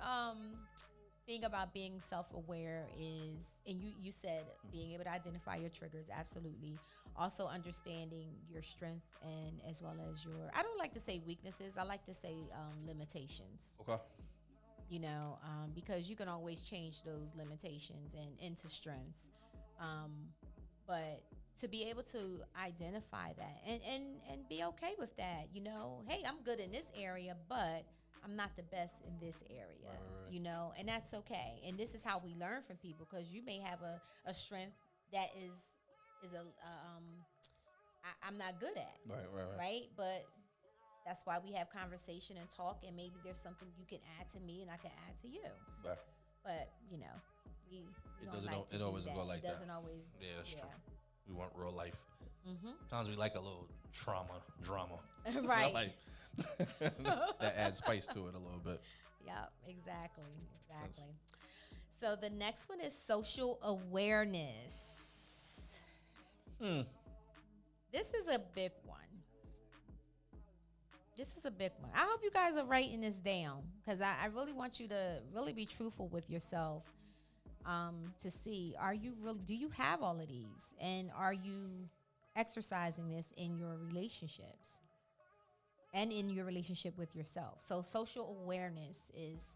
[SPEAKER 3] thing about being self-aware is, and you said being able to identify your triggers, absolutely. Also understanding your strength and as well as your, I don't like to say weaknesses, I like to say limitations.
[SPEAKER 4] Okay.
[SPEAKER 3] You know, because you can always change those limitations and into strengths. But to be able to identify that and be okay with that, you know, hey, I'm good in this area, but I'm not the best in this area, right. You know, and that's okay. And this is how we learn from people, because you may have a strength that is I'm not good at. Right? But that's why we have conversation and talk, and maybe there's something you can add to me and I can add to you. Right. But, you know, we don't like to do
[SPEAKER 4] always
[SPEAKER 3] that.
[SPEAKER 4] Go like
[SPEAKER 3] it doesn't
[SPEAKER 4] that.
[SPEAKER 3] always.
[SPEAKER 4] Yeah, that's true. We want real life. Sometimes we like a little drama.
[SPEAKER 3] Right.
[SPEAKER 4] Like, that adds spice to it a little bit.
[SPEAKER 3] Yep, exactly. So the next one is social awareness. This is a big one. I hope you guys are writing this down, because I really want you to really be truthful with yourself, to see, do you have all of these, and are you exercising this in your relationships and in your relationship with yourself? So social awareness is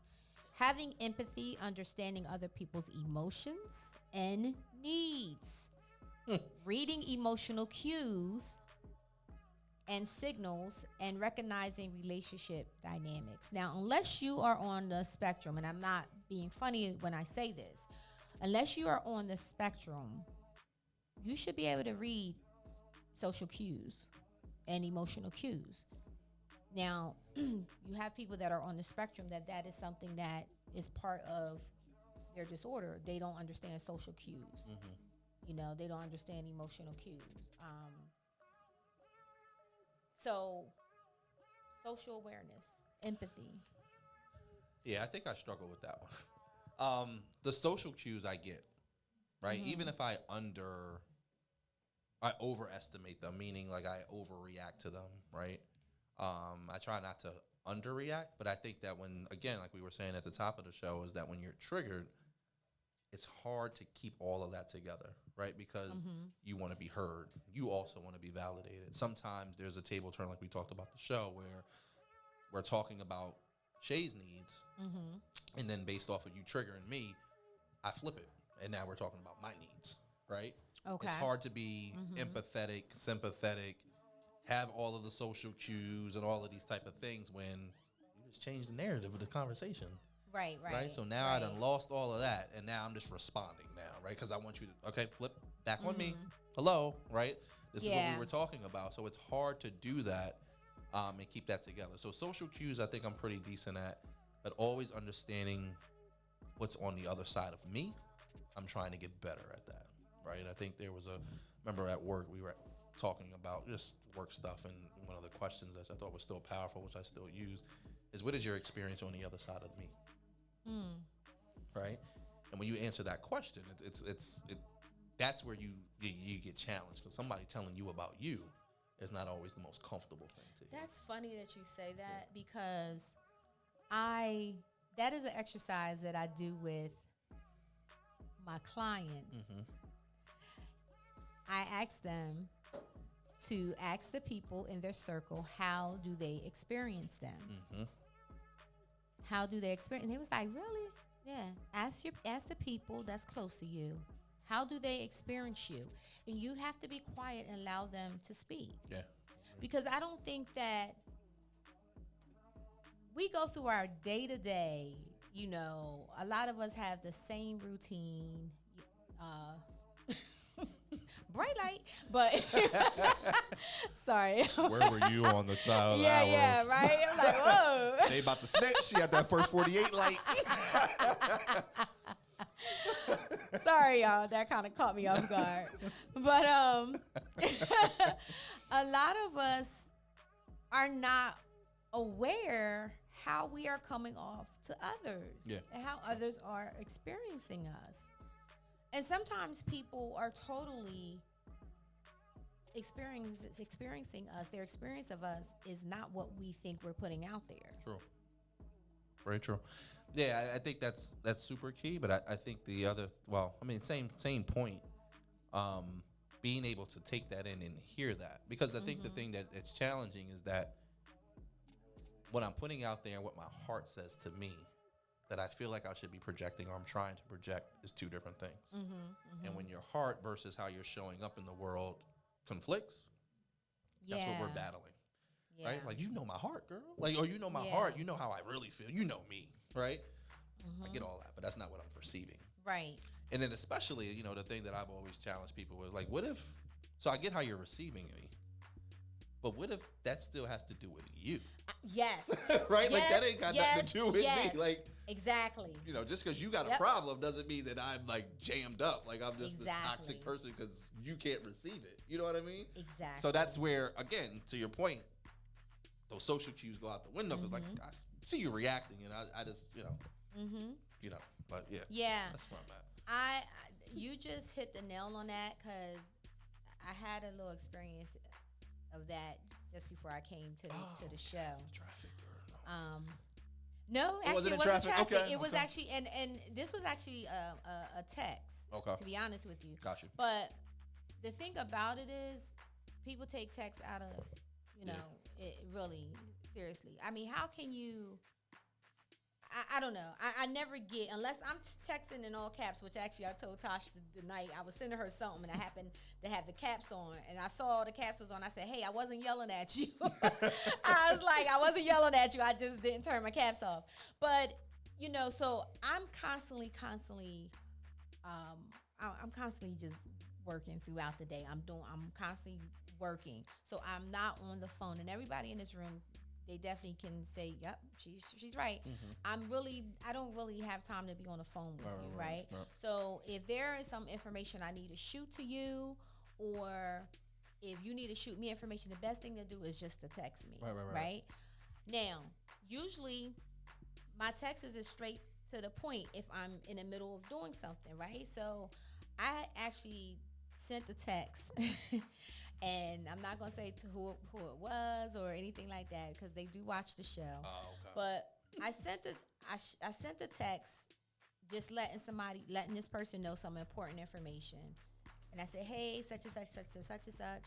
[SPEAKER 3] having empathy, understanding other people's emotions and needs, reading emotional cues and signals, and recognizing relationship dynamics. Now, unless you are on the spectrum, and I'm not being funny when I say this, unless you are on the spectrum, you should be able to read social cues and emotional cues. Now, you have people that are on the spectrum that is something that is part of their disorder. They don't understand social cues. They don't understand emotional cues. So, social awareness, empathy.
[SPEAKER 4] Yeah, I think I struggle with that one. The social cues I get, right? Even if I overestimate them, meaning like I overreact to them, right? I try not to underreact, but I think that when, again, like we were saying at the top of the show, is that when you're triggered, it's hard to keep all of that together, right? Because you want to be heard. You also want to be validated. Sometimes there's a table turn, like we talked about the show, where we're talking about Shay's needs, and then based off of you triggering me, I flip it, and now we're talking about my needs, right?
[SPEAKER 3] Okay.
[SPEAKER 4] It's hard to be empathetic, sympathetic, have all of the social cues and all of these type of things when you just change the narrative of the conversation.
[SPEAKER 3] Right.
[SPEAKER 4] So now I done lost all of that, and now I'm just responding now, right? Because I want you to, okay, flip back on me. Hello, right? This is what we were talking about. So it's hard to do that and keep that together. So social cues, I think I'm pretty decent at, but always understanding what's on the other side of me. I'm trying to get better at that, right? I think there was remember at work, we were talking about just work stuff, and one of the questions that I thought was still powerful, which I still use, is what is your experience on the other side of me? Right? And when you answer that question, that's where you get challenged, because somebody telling you about you is not always the most comfortable thing to you.
[SPEAKER 3] That's funny that you say that, because that is an exercise that I do with my clients. I ask them to ask the people in their circle, how do they experience them? How do they experience? And they was like, really? Yeah. Ask the people that's close to you. How do they experience you? And you have to be quiet and allow them to speak.
[SPEAKER 4] Yeah.
[SPEAKER 3] Because I don't think that we go through our day-to-day, a lot of us have the same routine, bright light, but sorry.
[SPEAKER 4] Where were you on the side of the hour?
[SPEAKER 3] Yeah, right? I'm like, whoa.
[SPEAKER 4] They about to snitch. She had that first 48 light.
[SPEAKER 3] Sorry, y'all. That kind of caught me off guard. But a lot of us are not aware how we are coming off to others and how others are experiencing us. And sometimes people are totally experiencing us. Their experience of us is not what we think we're putting out there.
[SPEAKER 4] True. Very true. Yeah, I think that's super key. But I think the other, same point. Being able to take that in and hear that, because I think the thing that it's challenging is that what I'm putting out there and what my heart says to me, that I feel like I should be projecting or I'm trying to project, is two different things. And when your heart versus how you're showing up in the world conflicts, that's what we're battling. Right? Like, you know my heart, girl. Like, or you know my heart. You know how I really feel. You know me, right? I get all that, but that's not what I'm perceiving.
[SPEAKER 3] Right.
[SPEAKER 4] And then especially, the thing that I've always challenged people with, like, what if, so I get how you're receiving me, but what if that still has to do with you?
[SPEAKER 3] Yes.
[SPEAKER 4] Right? Like, that ain't got nothing to do with me. Like,
[SPEAKER 3] exactly.
[SPEAKER 4] Just because you got a problem doesn't mean that I'm, like, jammed up. Like, I'm just this toxic person because you can't receive it. You know what I mean?
[SPEAKER 3] Exactly.
[SPEAKER 4] So that's where, again, to your point, those social cues go out the window, because, like, I see you reacting, and I just, but yeah.
[SPEAKER 3] Yeah.
[SPEAKER 4] That's where I'm at.
[SPEAKER 3] You just hit the nail on that, because I had a little experience of that just before I came to the show.
[SPEAKER 4] Traffic, girl.
[SPEAKER 3] No, actually, it wasn't traffic.
[SPEAKER 4] Okay,
[SPEAKER 3] it was actually, and this was actually a text.
[SPEAKER 4] Okay.
[SPEAKER 3] To be honest with you.
[SPEAKER 4] Got you.
[SPEAKER 3] But the thing about it is, people take text out of, it really seriously. I mean, how can you? I don't know. I never get, unless I'm texting in all caps, which actually I told Tosh the night I was sending her something, and I happened to have the caps on, and I saw the caps was on. I said, hey, I wasn't yelling at you. I was like, I wasn't yelling at you. I just didn't turn my caps off. But, so I'm constantly, I'm constantly just working throughout the day. I'm constantly working. So I'm not on the phone. And everybody in this room, they definitely can say, yep, she's right. I don't really have time to be on the phone with you, right? So if there is some information I need to shoot to you, or if you need to shoot me information, the best thing to do is just to text me, right? Now, usually my text is straight to the point if I'm in the middle of doing something, right? So I actually sent the text and I'm not going to say to who it was or anything like that because they do watch the show.
[SPEAKER 4] Oh, okay.
[SPEAKER 3] But I sent the text just letting this person know some important information. And I said, hey, such and such, such and such and such.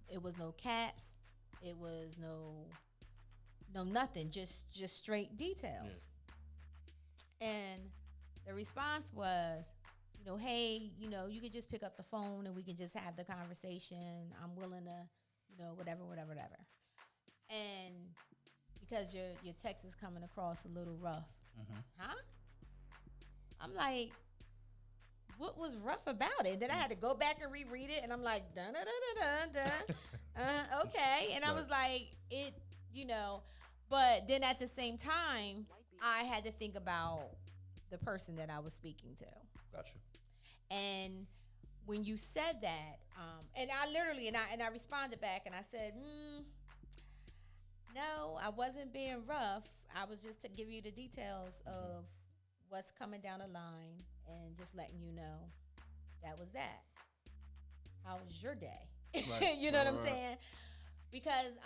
[SPEAKER 3] It was no caps. It was no nothing, just straight details. Yeah. And the response was, hey, you could just pick up the phone and we can just have the conversation. I'm willing to, whatever. And because your text is coming across a little rough. Huh? I'm like, what was rough about it? Then I had to go back and reread it, and I'm like, dun dun dun dun dun. Okay. And I was like, but then at the same time, I had to think about the person that I was speaking to.
[SPEAKER 4] Gotcha.
[SPEAKER 3] And when you said that, and I literally, and I responded back and I said, no, I wasn't being rough. I was just to give you the details of what's coming down the line and just letting you know that was that. How was your day? Right. You know what I'm saying? Because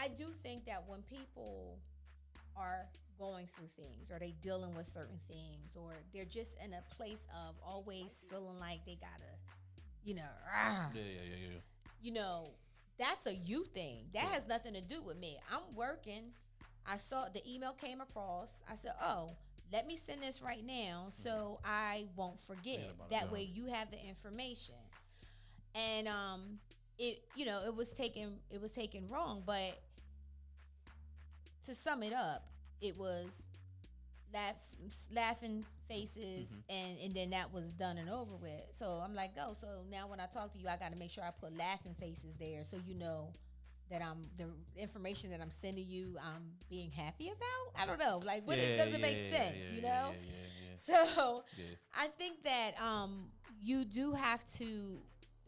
[SPEAKER 3] I do think that when people are going through things or they dealing with certain things or they're just in a place of always feeling like they gotta, that's a you thing. That has nothing to do with me. I'm working. I saw the email came across. I said, oh, let me send this right now so I won't forget. That way you have the information. And it was taken wrong, but to sum it up, it was laughing faces, and then that was done and over with. So I'm like, so now when I talk to you, I got to make sure I put laughing faces there so you know that the information that I'm sending you, I'm being happy about. I don't know, like it doesn't make sense, Yeah. So I think that you do have to,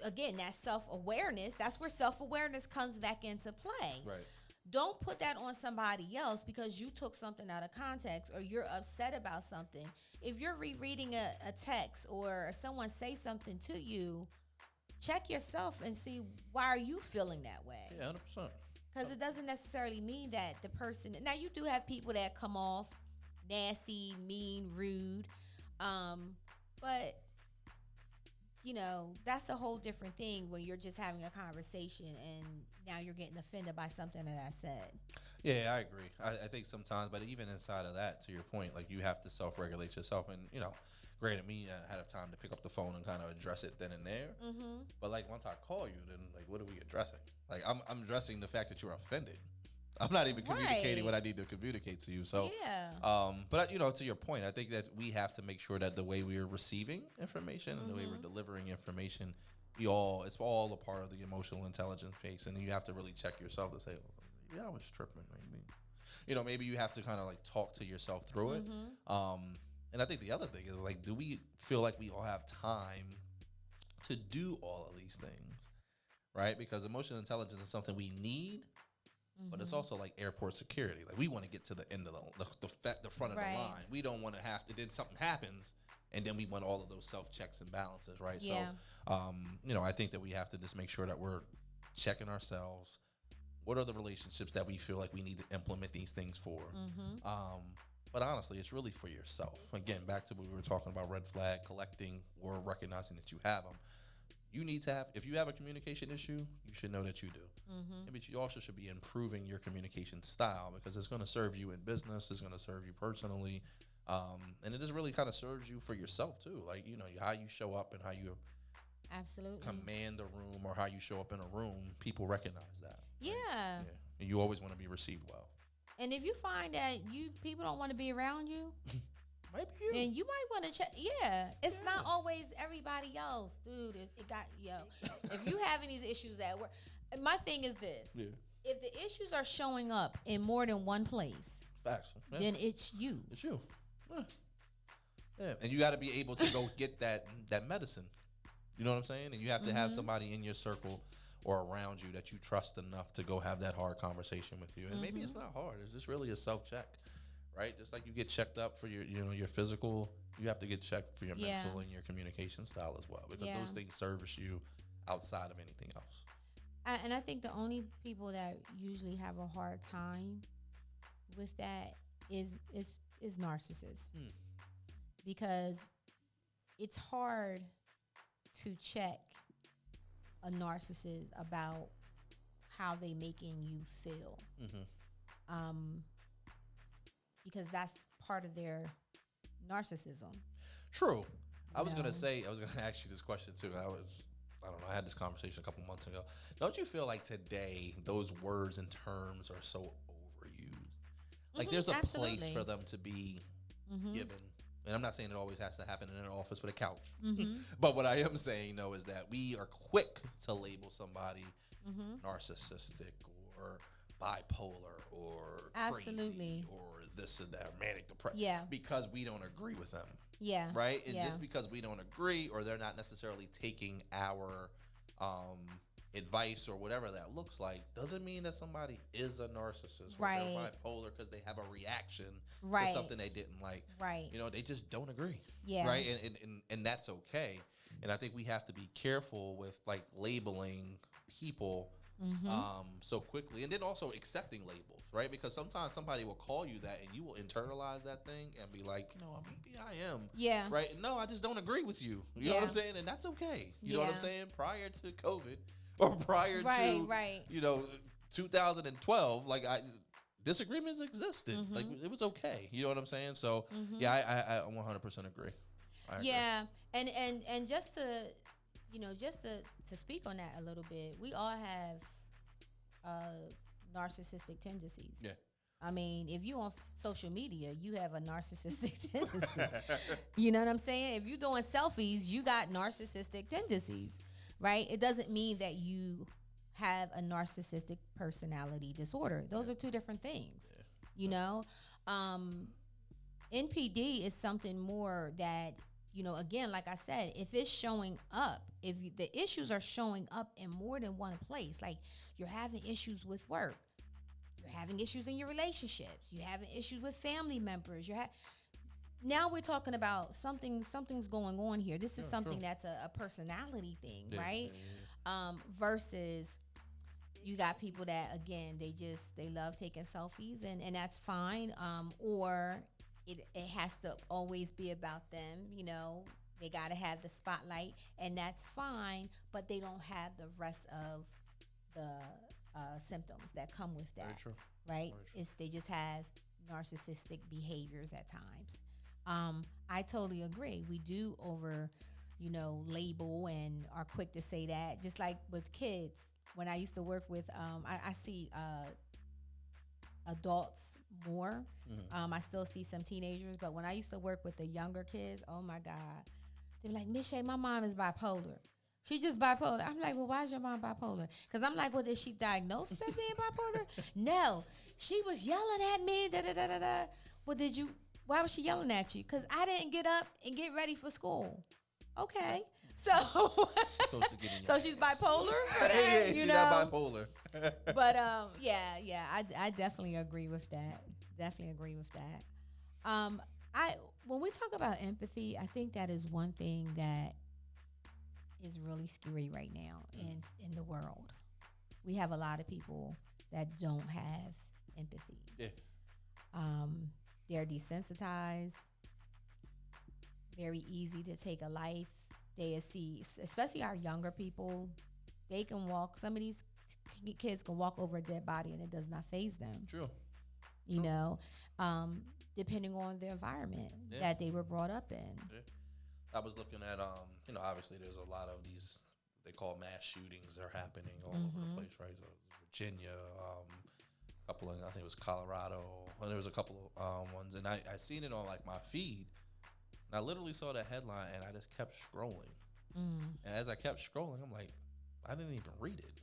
[SPEAKER 3] again, that self-awareness. That's where self-awareness comes back into play.
[SPEAKER 4] Right.
[SPEAKER 3] Don't put that on somebody else because you took something out of context or you're upset about something. If you're rereading a text or someone say something to you, check yourself and see, why are you feeling that way?
[SPEAKER 4] Yeah, 100%.
[SPEAKER 3] Because it doesn't necessarily mean that the person... Now, you do have people that come off nasty, mean, rude. But, that's a whole different thing when you're just having a conversation and now you're getting offended by something that I said.
[SPEAKER 4] Yeah, I agree. I think sometimes, but even inside of that, to your point, like you have to self-regulate yourself. And, granted, me, I had time to pick up the phone and kind of address it then and there. Mm-hmm. But like once I call you, then like, what are we addressing? Like I'm addressing the fact that you're offended. I'm not even communicating what I need to communicate to you. So, but to your point, I think that we have to make sure that the way we are receiving information and the way we're delivering information, it's all a part of the emotional intelligence space. And you have to really check yourself to say, yeah, I was tripping. Maybe you have to kind of like talk to yourself through it. And I think the other thing is like, do we feel like we all have time to do all of these things, right? Because emotional intelligence is something we need, but it's also like airport security. Like we want to get to the end of the front of the line. We don't want to have to. Then something happens, and then we want all of those self checks and balances, right?
[SPEAKER 3] Yeah.
[SPEAKER 4] So, I think that we have to just make sure that we're checking ourselves. What are the relationships that we feel like we need to implement these things for? But honestly, it's really for yourself. Again, back to what we were talking about, red flag, collecting, or recognizing that you have them. You need to have, if you have a communication issue, you should know that you do. But you also should be improving your communication style because it's going to serve you in business, it's going to serve you personally, and it just really kind of serves you for yourself too. Like, how you show up and how you command the room or how you show up in a room, people recognize that.
[SPEAKER 3] Yeah.
[SPEAKER 4] And you always want to be received well.
[SPEAKER 3] And if you find that people don't want to be around you,
[SPEAKER 4] maybe you
[SPEAKER 3] then you might want to check. Yeah, it's not always everybody else, dude. It got if you having these issues at work, my thing is this: if the issues are showing up in more than one place, then it's you.
[SPEAKER 4] It's you. Yeah, and you got to be able to go get that medicine. You know what I'm saying? And you have to have somebody in your circle or around you that you trust enough to go have that hard conversation with you. And maybe it's not hard. It's just really a self-check, right? Just like you get checked up for your physical, you have to get checked for your mental and your communication style as well, because those things service you outside of anything else.
[SPEAKER 3] And I think the only people that usually have a hard time with that is narcissists. Because it's hard to check a narcissist about how they making you feel, because that's part of their narcissism.
[SPEAKER 4] True. I was gonna ask you this question too. I don't know. I had this conversation a couple months ago. Don't you feel like today those words and terms are so overused? Like there's a place for them to be given. And I'm not saying it always has to happen in an office with a couch. But what I am saying, though, is that we are quick to label somebody narcissistic or bipolar or crazy or this and that, manic depression. Yeah. Because we don't agree with them. Yeah. Right? And just because we don't agree or they're not necessarily taking our advice or whatever that looks like doesn't mean that somebody is a narcissist or they're bipolar because they have a reaction to something they didn't like. Right. You know, they just don't agree. Yeah. Right. And that's okay. And I think we have to be careful with like labeling people so quickly, and then also accepting labels, right? Because sometimes somebody will call you that and you will internalize that thing and be like, no, maybe I am. Yeah. Right. No, I just don't agree with you. You know what I'm saying? And that's okay. You know what I'm saying? Prior to COVID, or prior to 2012, like disagreements existed. Like it was okay. You know what I'm saying? So I 100% agree.
[SPEAKER 3] Yeah, and just to speak on that a little bit, we all have narcissistic tendencies. Yeah. I mean, if you on social media, you have a narcissistic tendency. You know what I'm saying? If you're doing selfies, you got narcissistic tendencies. Right? It doesn't mean that you have a narcissistic personality disorder. Those are two different things. Yeah. You know, NPD is something more that, again, like I said, if it's showing up, the issues are showing up in more than one place, like you're having issues with work, you're having issues in your relationships, you're having issues with family members, now we're talking about something's going on here. This is something that's a personality thing, right? Yeah. Versus you got people that, again, they love taking selfies and that's fine. Or it has to always be about them, they got to have the spotlight and that's fine, but they don't have the rest of the symptoms that come with that. Very true. Right? They just have narcissistic behaviors at times. I totally agree. We do label and are quick to say that. Just like with kids, when I used to work with, I see adults more. I still see some teenagers, but when I used to work with the younger kids, oh my God, they're like, Miss Shea, my mom is bipolar. She just bipolar. I'm like, well, why is your mom bipolar? Because I'm like, well, is she diagnosed as being bipolar? No, she was yelling at me. Da da da da da. Well, why was she yelling at you? Because I didn't get up and get ready for school. Okay. So she's bipolar for that,
[SPEAKER 4] she's not bipolar.
[SPEAKER 3] But I definitely agree with that. When we talk about empathy, I think that is one thing that is really scary right now in the world. We have a lot of people that don't have empathy. Yeah. They're desensitized, very easy to take a life. They see, especially our younger people, they can walk. Some of these kids can walk over a dead body and it does not faze them. True. You know, depending on the environment that they were brought up in. Yeah.
[SPEAKER 4] I was looking at, obviously there's a lot of these, they call mass shootings are happening all over the place, right? So Virginia, I think it was Colorado, and there was a couple of ones, and I seen it on like my feed, And I literally saw that headline, and I just kept scrolling. And as I kept scrolling, I'm like, I didn't even read it.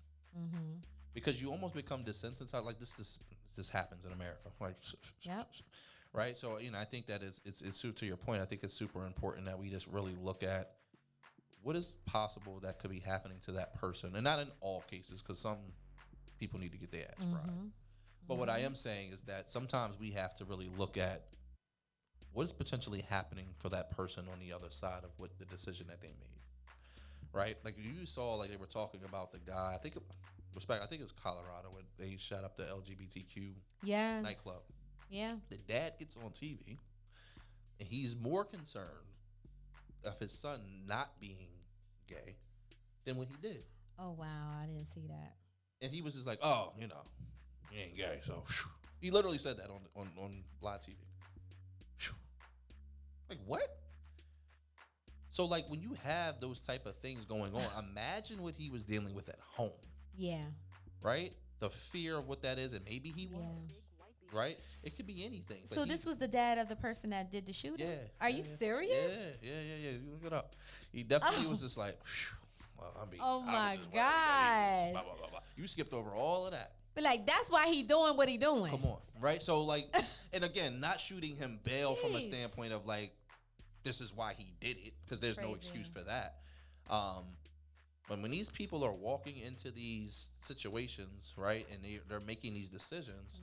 [SPEAKER 4] Because you almost become desensitized. Like, this happens in America. Like,
[SPEAKER 3] Yep.
[SPEAKER 4] right? So, I think that it's to your point, I think it's super important that we just really look at what is possible that could be happening to that person. And not in all cases, because some people need to get their ass right. But what I am saying is that sometimes we have to really look at what is potentially happening for that person on the other side of what the decision that they made, right? Like you saw, like they were talking about the guy, I think it was Colorado, where they shot up the LGBTQ nightclub.
[SPEAKER 3] Yeah.
[SPEAKER 4] The dad gets on TV, and he's more concerned of his son not being gay than what he did.
[SPEAKER 3] Oh, wow. I didn't see that.
[SPEAKER 4] And he was just like, oh, he ain't gay. So he literally said that on live TV. Like, what? So, like, when you have those type of things going on, imagine what he was dealing with at home.
[SPEAKER 3] Yeah.
[SPEAKER 4] Right? The fear of what that is, and maybe he was. Right? It could be anything. But
[SPEAKER 3] So this was the dad of the person that did the shooting?
[SPEAKER 4] Yeah.
[SPEAKER 3] Are you serious?
[SPEAKER 4] Yeah. You look it up. He definitely was just like, well,
[SPEAKER 3] oh my God.
[SPEAKER 4] Blah, blah, blah, blah. You skipped over all of that.
[SPEAKER 3] But like, that's why he doing what he doing.
[SPEAKER 4] Come on. Right? So like, and again, not shooting him bail from a standpoint of like, this is why he did it, because there's no excuse for that. But when these people are walking into these situations, right, and they're making these decisions,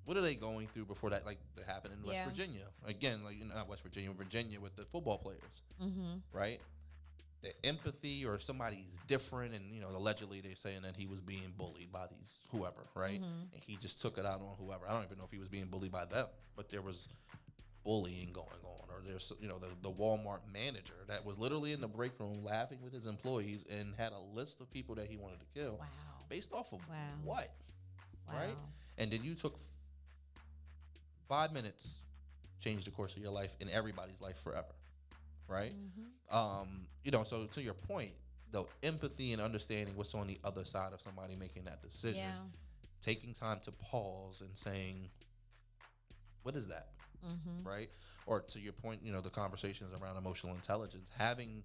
[SPEAKER 4] what are they going through before that? Like, that happened in West Virginia. Again, like, not West Virginia, Virginia with the football players, right? The empathy, or somebody's different, and allegedly they're saying that he was being bullied by these whoever, right? And he just took it out on whoever. I don't even know if he was being bullied by them, but there was bullying going on. Or there's the Walmart manager that was literally in the break room laughing with his employees and had a list of people that he wanted to kill.
[SPEAKER 3] Wow.
[SPEAKER 4] Based off of what?
[SPEAKER 3] Wow.
[SPEAKER 4] Right? And then you took 5 minutes, changed the course of your life and everybody's life forever. Right? So to your point, the empathy and understanding what's on the other side of somebody making that decision, taking time to pause and saying, what is that? Right? Or to your point, the conversations around emotional intelligence, having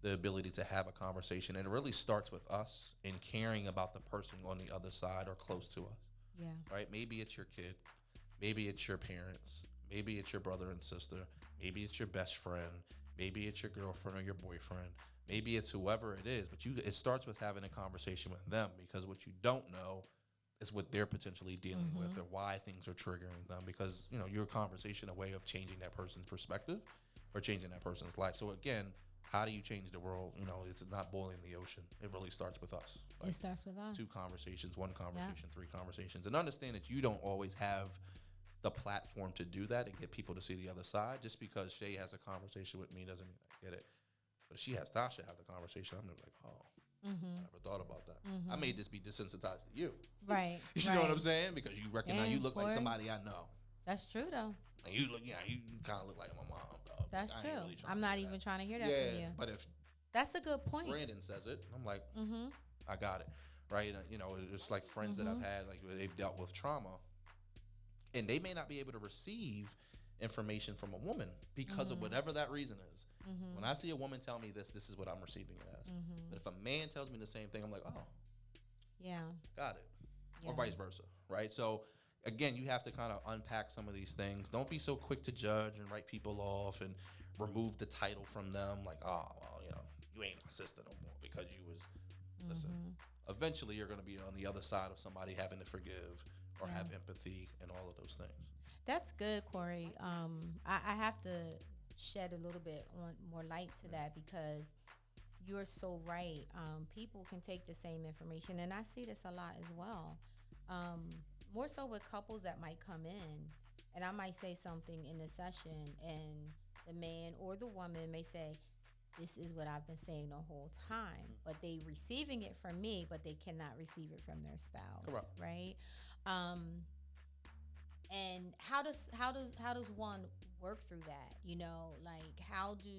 [SPEAKER 4] the ability to have a conversation. And it really starts with us in caring about the person on the other side or close to us.
[SPEAKER 3] Yeah.
[SPEAKER 4] Right? Maybe it's your kid. Maybe it's your parents. Maybe it's your brother and sister. Maybe it's your best friend. Maybe it's your girlfriend or your boyfriend. Maybe it's whoever it is. But it starts with having a conversation with them, because what you don't know is what they're potentially dealing with, or why things are triggering them. Because, your conversation, a way of changing that person's perspective or changing that person's life. So again, how do you change the world? It's not boiling the ocean. It really starts with us.
[SPEAKER 3] It starts with us.
[SPEAKER 4] 2 conversations, 1 conversation, 3 conversations. And understand that you don't always have the platform to do that and get people to see the other side. Just because Shea has a conversation with me doesn't mean I get it. But if she has Tasha have the conversation, I'm just like, oh, I never thought about that. I may just be desensitized to you.
[SPEAKER 3] Right.
[SPEAKER 4] You know what I'm saying? Because you recognize you look like somebody I know.
[SPEAKER 3] That's true, though.
[SPEAKER 4] And you kind of look like my mom, dog.
[SPEAKER 3] That's true. Really I'm not even trying to hear that from you.
[SPEAKER 4] But if
[SPEAKER 3] that's a good point.
[SPEAKER 4] Brandon says it, I'm like, I got it. Right? It's like friends that I've had, like they've dealt with trauma, and they may not be able to receive information from a woman because of whatever that reason is. When I see a woman tell me this is what I'm receiving it as. But if a man tells me the same thing, I'm like, oh,
[SPEAKER 3] yeah,
[SPEAKER 4] got it. Or vice versa, right? So again, you have to kind of unpack some of these things. Don't be so quick to judge and write people off and remove the title from them. Like, oh, well, you ain't my sister no more because you was. Listen, eventually you're going to be on the other side of somebody having to forgive or have empathy and all of those things.
[SPEAKER 3] That's good, Corey. I have to shed a little bit more light to that, because you're so right. People can take the same information, and I see this a lot as well. More so with couples that might come in, and I might say something in the session, and the man or the woman may say, this is what I've been saying the whole time, but they receiving it from me, but they cannot receive it from their spouse. Correct. Right? And how does one work through that? Like, how do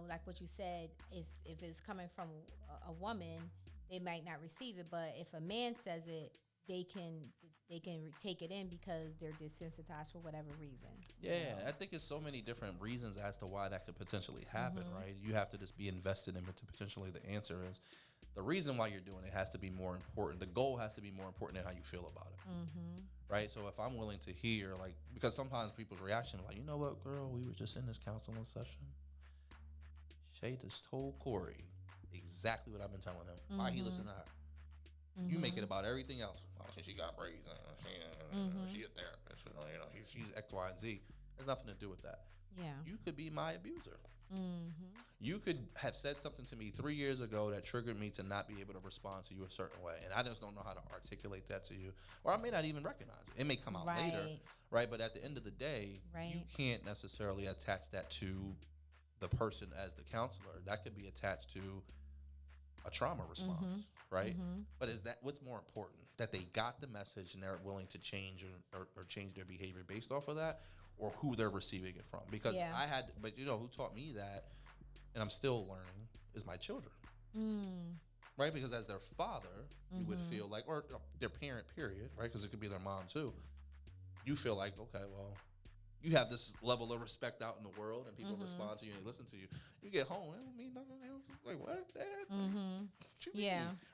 [SPEAKER 3] like what you said, if it's coming from a woman, they might not receive it, but if a man says it, they can, they can take it in because they're desensitized for whatever reason.
[SPEAKER 4] Yeah, I think it's so many different reasons as to why that could potentially happen, right? You have to just be invested in it to potentially the answer is the reason why you're doing it has to be more important. The goal has to be more important than how you feel about it, right? So if I'm willing to hear, like, because sometimes people's reaction is like, you know what, girl, we were just in this counseling session. Shea just told Corey exactly what I've been telling him. Why he listened to her? You make it about everything else. Oh, she got braids. She a therapist. She's X, Y, and Z. It has nothing to do with that.
[SPEAKER 3] Yeah.
[SPEAKER 4] You could be my abuser. You could have said something to me 3 years ago that triggered me to not be able to respond to you a certain way. And I just don't know how to articulate that to you. Or I may not even recognize it. It may come out later. Right. But at the end of the day, you can't necessarily attach that to the person as the counselor. That could be attached to a trauma response, right? But is that what's more important? That they got the message and they're willing to change or change their behavior based off of that, or who they're receiving it from? Because but you know who taught me that, and I'm still learning, is my children, right? Because as their father, you would feel like, or their parent, period, right? Because it could be their mom too. You feel like, okay, well, you have this level of respect out in the world, and people respond to you and they listen to you. You get home, it don't mean nothing else. Like, what, Dad?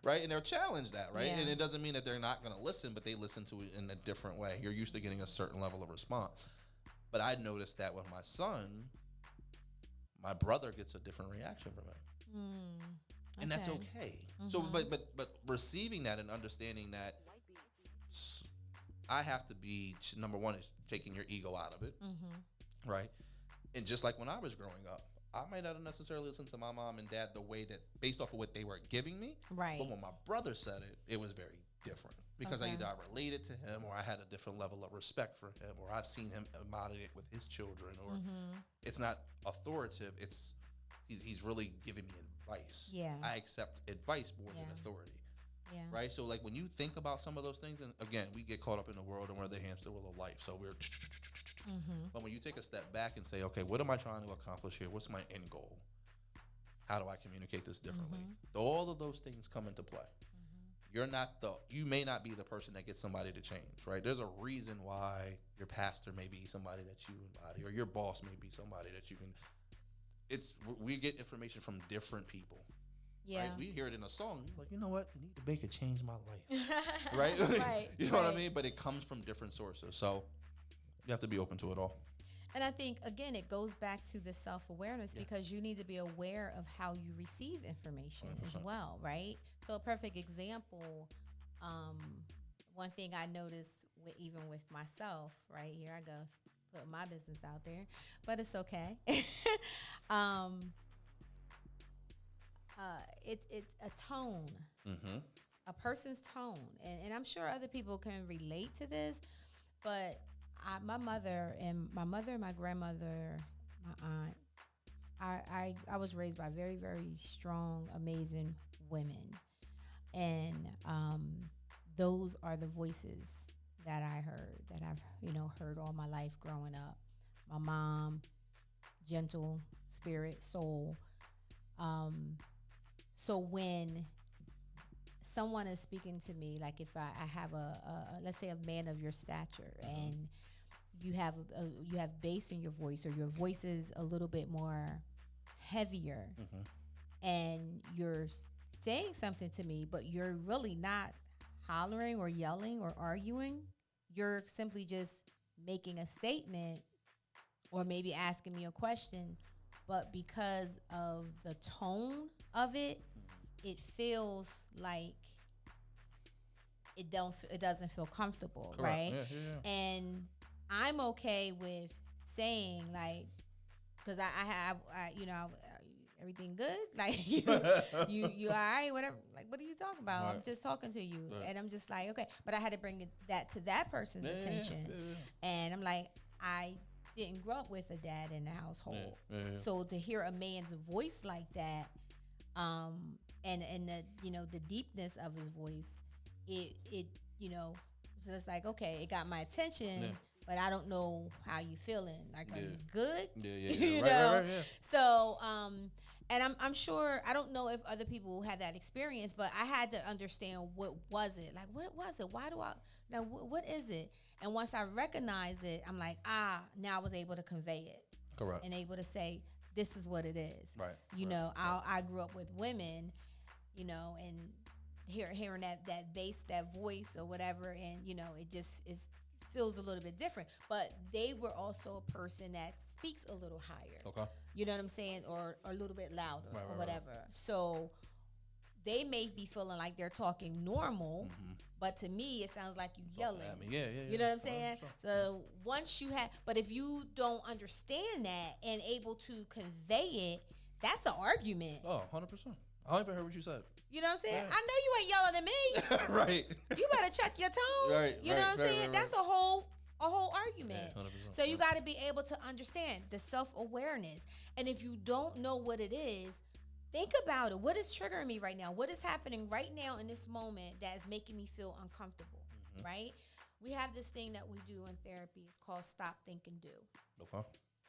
[SPEAKER 4] Right? And they'll challenge that, right? And it doesn't mean that they're not going to listen, but they listen to it in a different way. You're used to getting a certain level of response. But I noticed that with my son, my brother gets a different reaction from it. And that's okay. So, but receiving that and understanding that I have to be, number one is taking your ego out of it, right? And just like when I was growing up, I might not have necessarily listened to my mom and dad the way that, based off of what they were giving me. Right. But when my brother said it, it was very different. Because either I related to him, or I had a different level of respect for him, or I've seen him embody it with his children, or it's not authoritative, it's he's really giving me advice. Yeah. I accept advice more than authority. Yeah. Right. So like when you think about some of those things, and again, we get caught up in the world and we're the hamster wheel of life. So we're, but when you take a step back and say, okay, what am I trying to accomplish here? What's my end goal? How do I communicate this differently? All of those things come into play. You may not be the person that gets somebody to change, right? There's a reason why your pastor may be somebody that you embody, or your boss may be somebody that you can. We get information from different people. Yeah. Right? We hear it in a song. You're like, you know what? You need to make it change my life. Right? You know what I mean? But it comes from different sources. So you have to be open to it all.
[SPEAKER 3] And I think, again, it goes back to the self-awareness because you need to be aware of how you receive information 100%. As well, right? So a perfect example, one thing I noticed even with myself, right? Here I go, put my business out there, but it's okay. It's a tone, a person's tone. And I'm sure other people can relate to this, but my mother and my grandmother, my aunt, I was raised by very, very strong, amazing women. And those are the voices that I heard, that I've, heard all my life growing up. My mom, gentle spirit, soul. So when someone is speaking to me, like if I have let's say a man of your stature, and you have bass in your voice, or your voice is a little bit more heavier, and you're saying something to me, but you're really not hollering or yelling or arguing. You're simply just making a statement or maybe asking me a question, but because of the tone of it, it feels like it doesn't feel comfortable. Correct. Right? Yeah. And I'm okay with saying, like, because I have everything good? Like, you all right? Whatever. Like, what are you talking about? Right. I'm just talking to you. Right. And I'm just like, okay. But I had to bring that to that person's attention. Yeah. And I'm like, I didn't grow up with a dad in the household. Yeah. So to hear a man's voice like that, and the deepness of his voice, it so it's like, okay, it got my attention. Yeah. But I don't know how you feeling. Like, are you good? Yeah. Right. So, And I'm sure, I don't know if other people had that experience, but I had to understand what was it? Like, what was it? Why do I, now what is it? And once I recognize it, I'm like, now I was able to convey it.
[SPEAKER 4] Correct.
[SPEAKER 3] And able to say, this is what it is.
[SPEAKER 4] Right.
[SPEAKER 3] You know, I grew up with women, you know, and hearing that bass, that voice or whatever, and, you know, it just feels a little bit different. But they were also a person that speaks a little higher.
[SPEAKER 4] Okay.
[SPEAKER 3] You know what I'm saying? Or a little bit louder or whatever.
[SPEAKER 4] Right.
[SPEAKER 3] So they may be feeling like they're talking normal, but to me, it sounds like you yelling.
[SPEAKER 4] At me. Yeah.
[SPEAKER 3] You know what I'm saying?
[SPEAKER 4] Sure.
[SPEAKER 3] So once you have, but if you don't understand that and able to convey it, that's an argument.
[SPEAKER 4] Oh, 100%. I don't even heard what you said.
[SPEAKER 3] You know what I'm saying?
[SPEAKER 4] Right.
[SPEAKER 3] I know you ain't yelling at me.
[SPEAKER 4] Right.
[SPEAKER 3] You better check your tone.
[SPEAKER 4] Right.
[SPEAKER 3] You know what I'm saying?
[SPEAKER 4] Right.
[SPEAKER 3] That's a whole argument.
[SPEAKER 4] Yeah, 100%.
[SPEAKER 3] So you got to be able to understand the self-awareness. And if you don't know what it is, think about it. What is triggering me right now? What is happening right now in this moment that is making me feel uncomfortable, right? We have this thing that we do in therapy. It's called stop, think, and do.
[SPEAKER 4] Okay.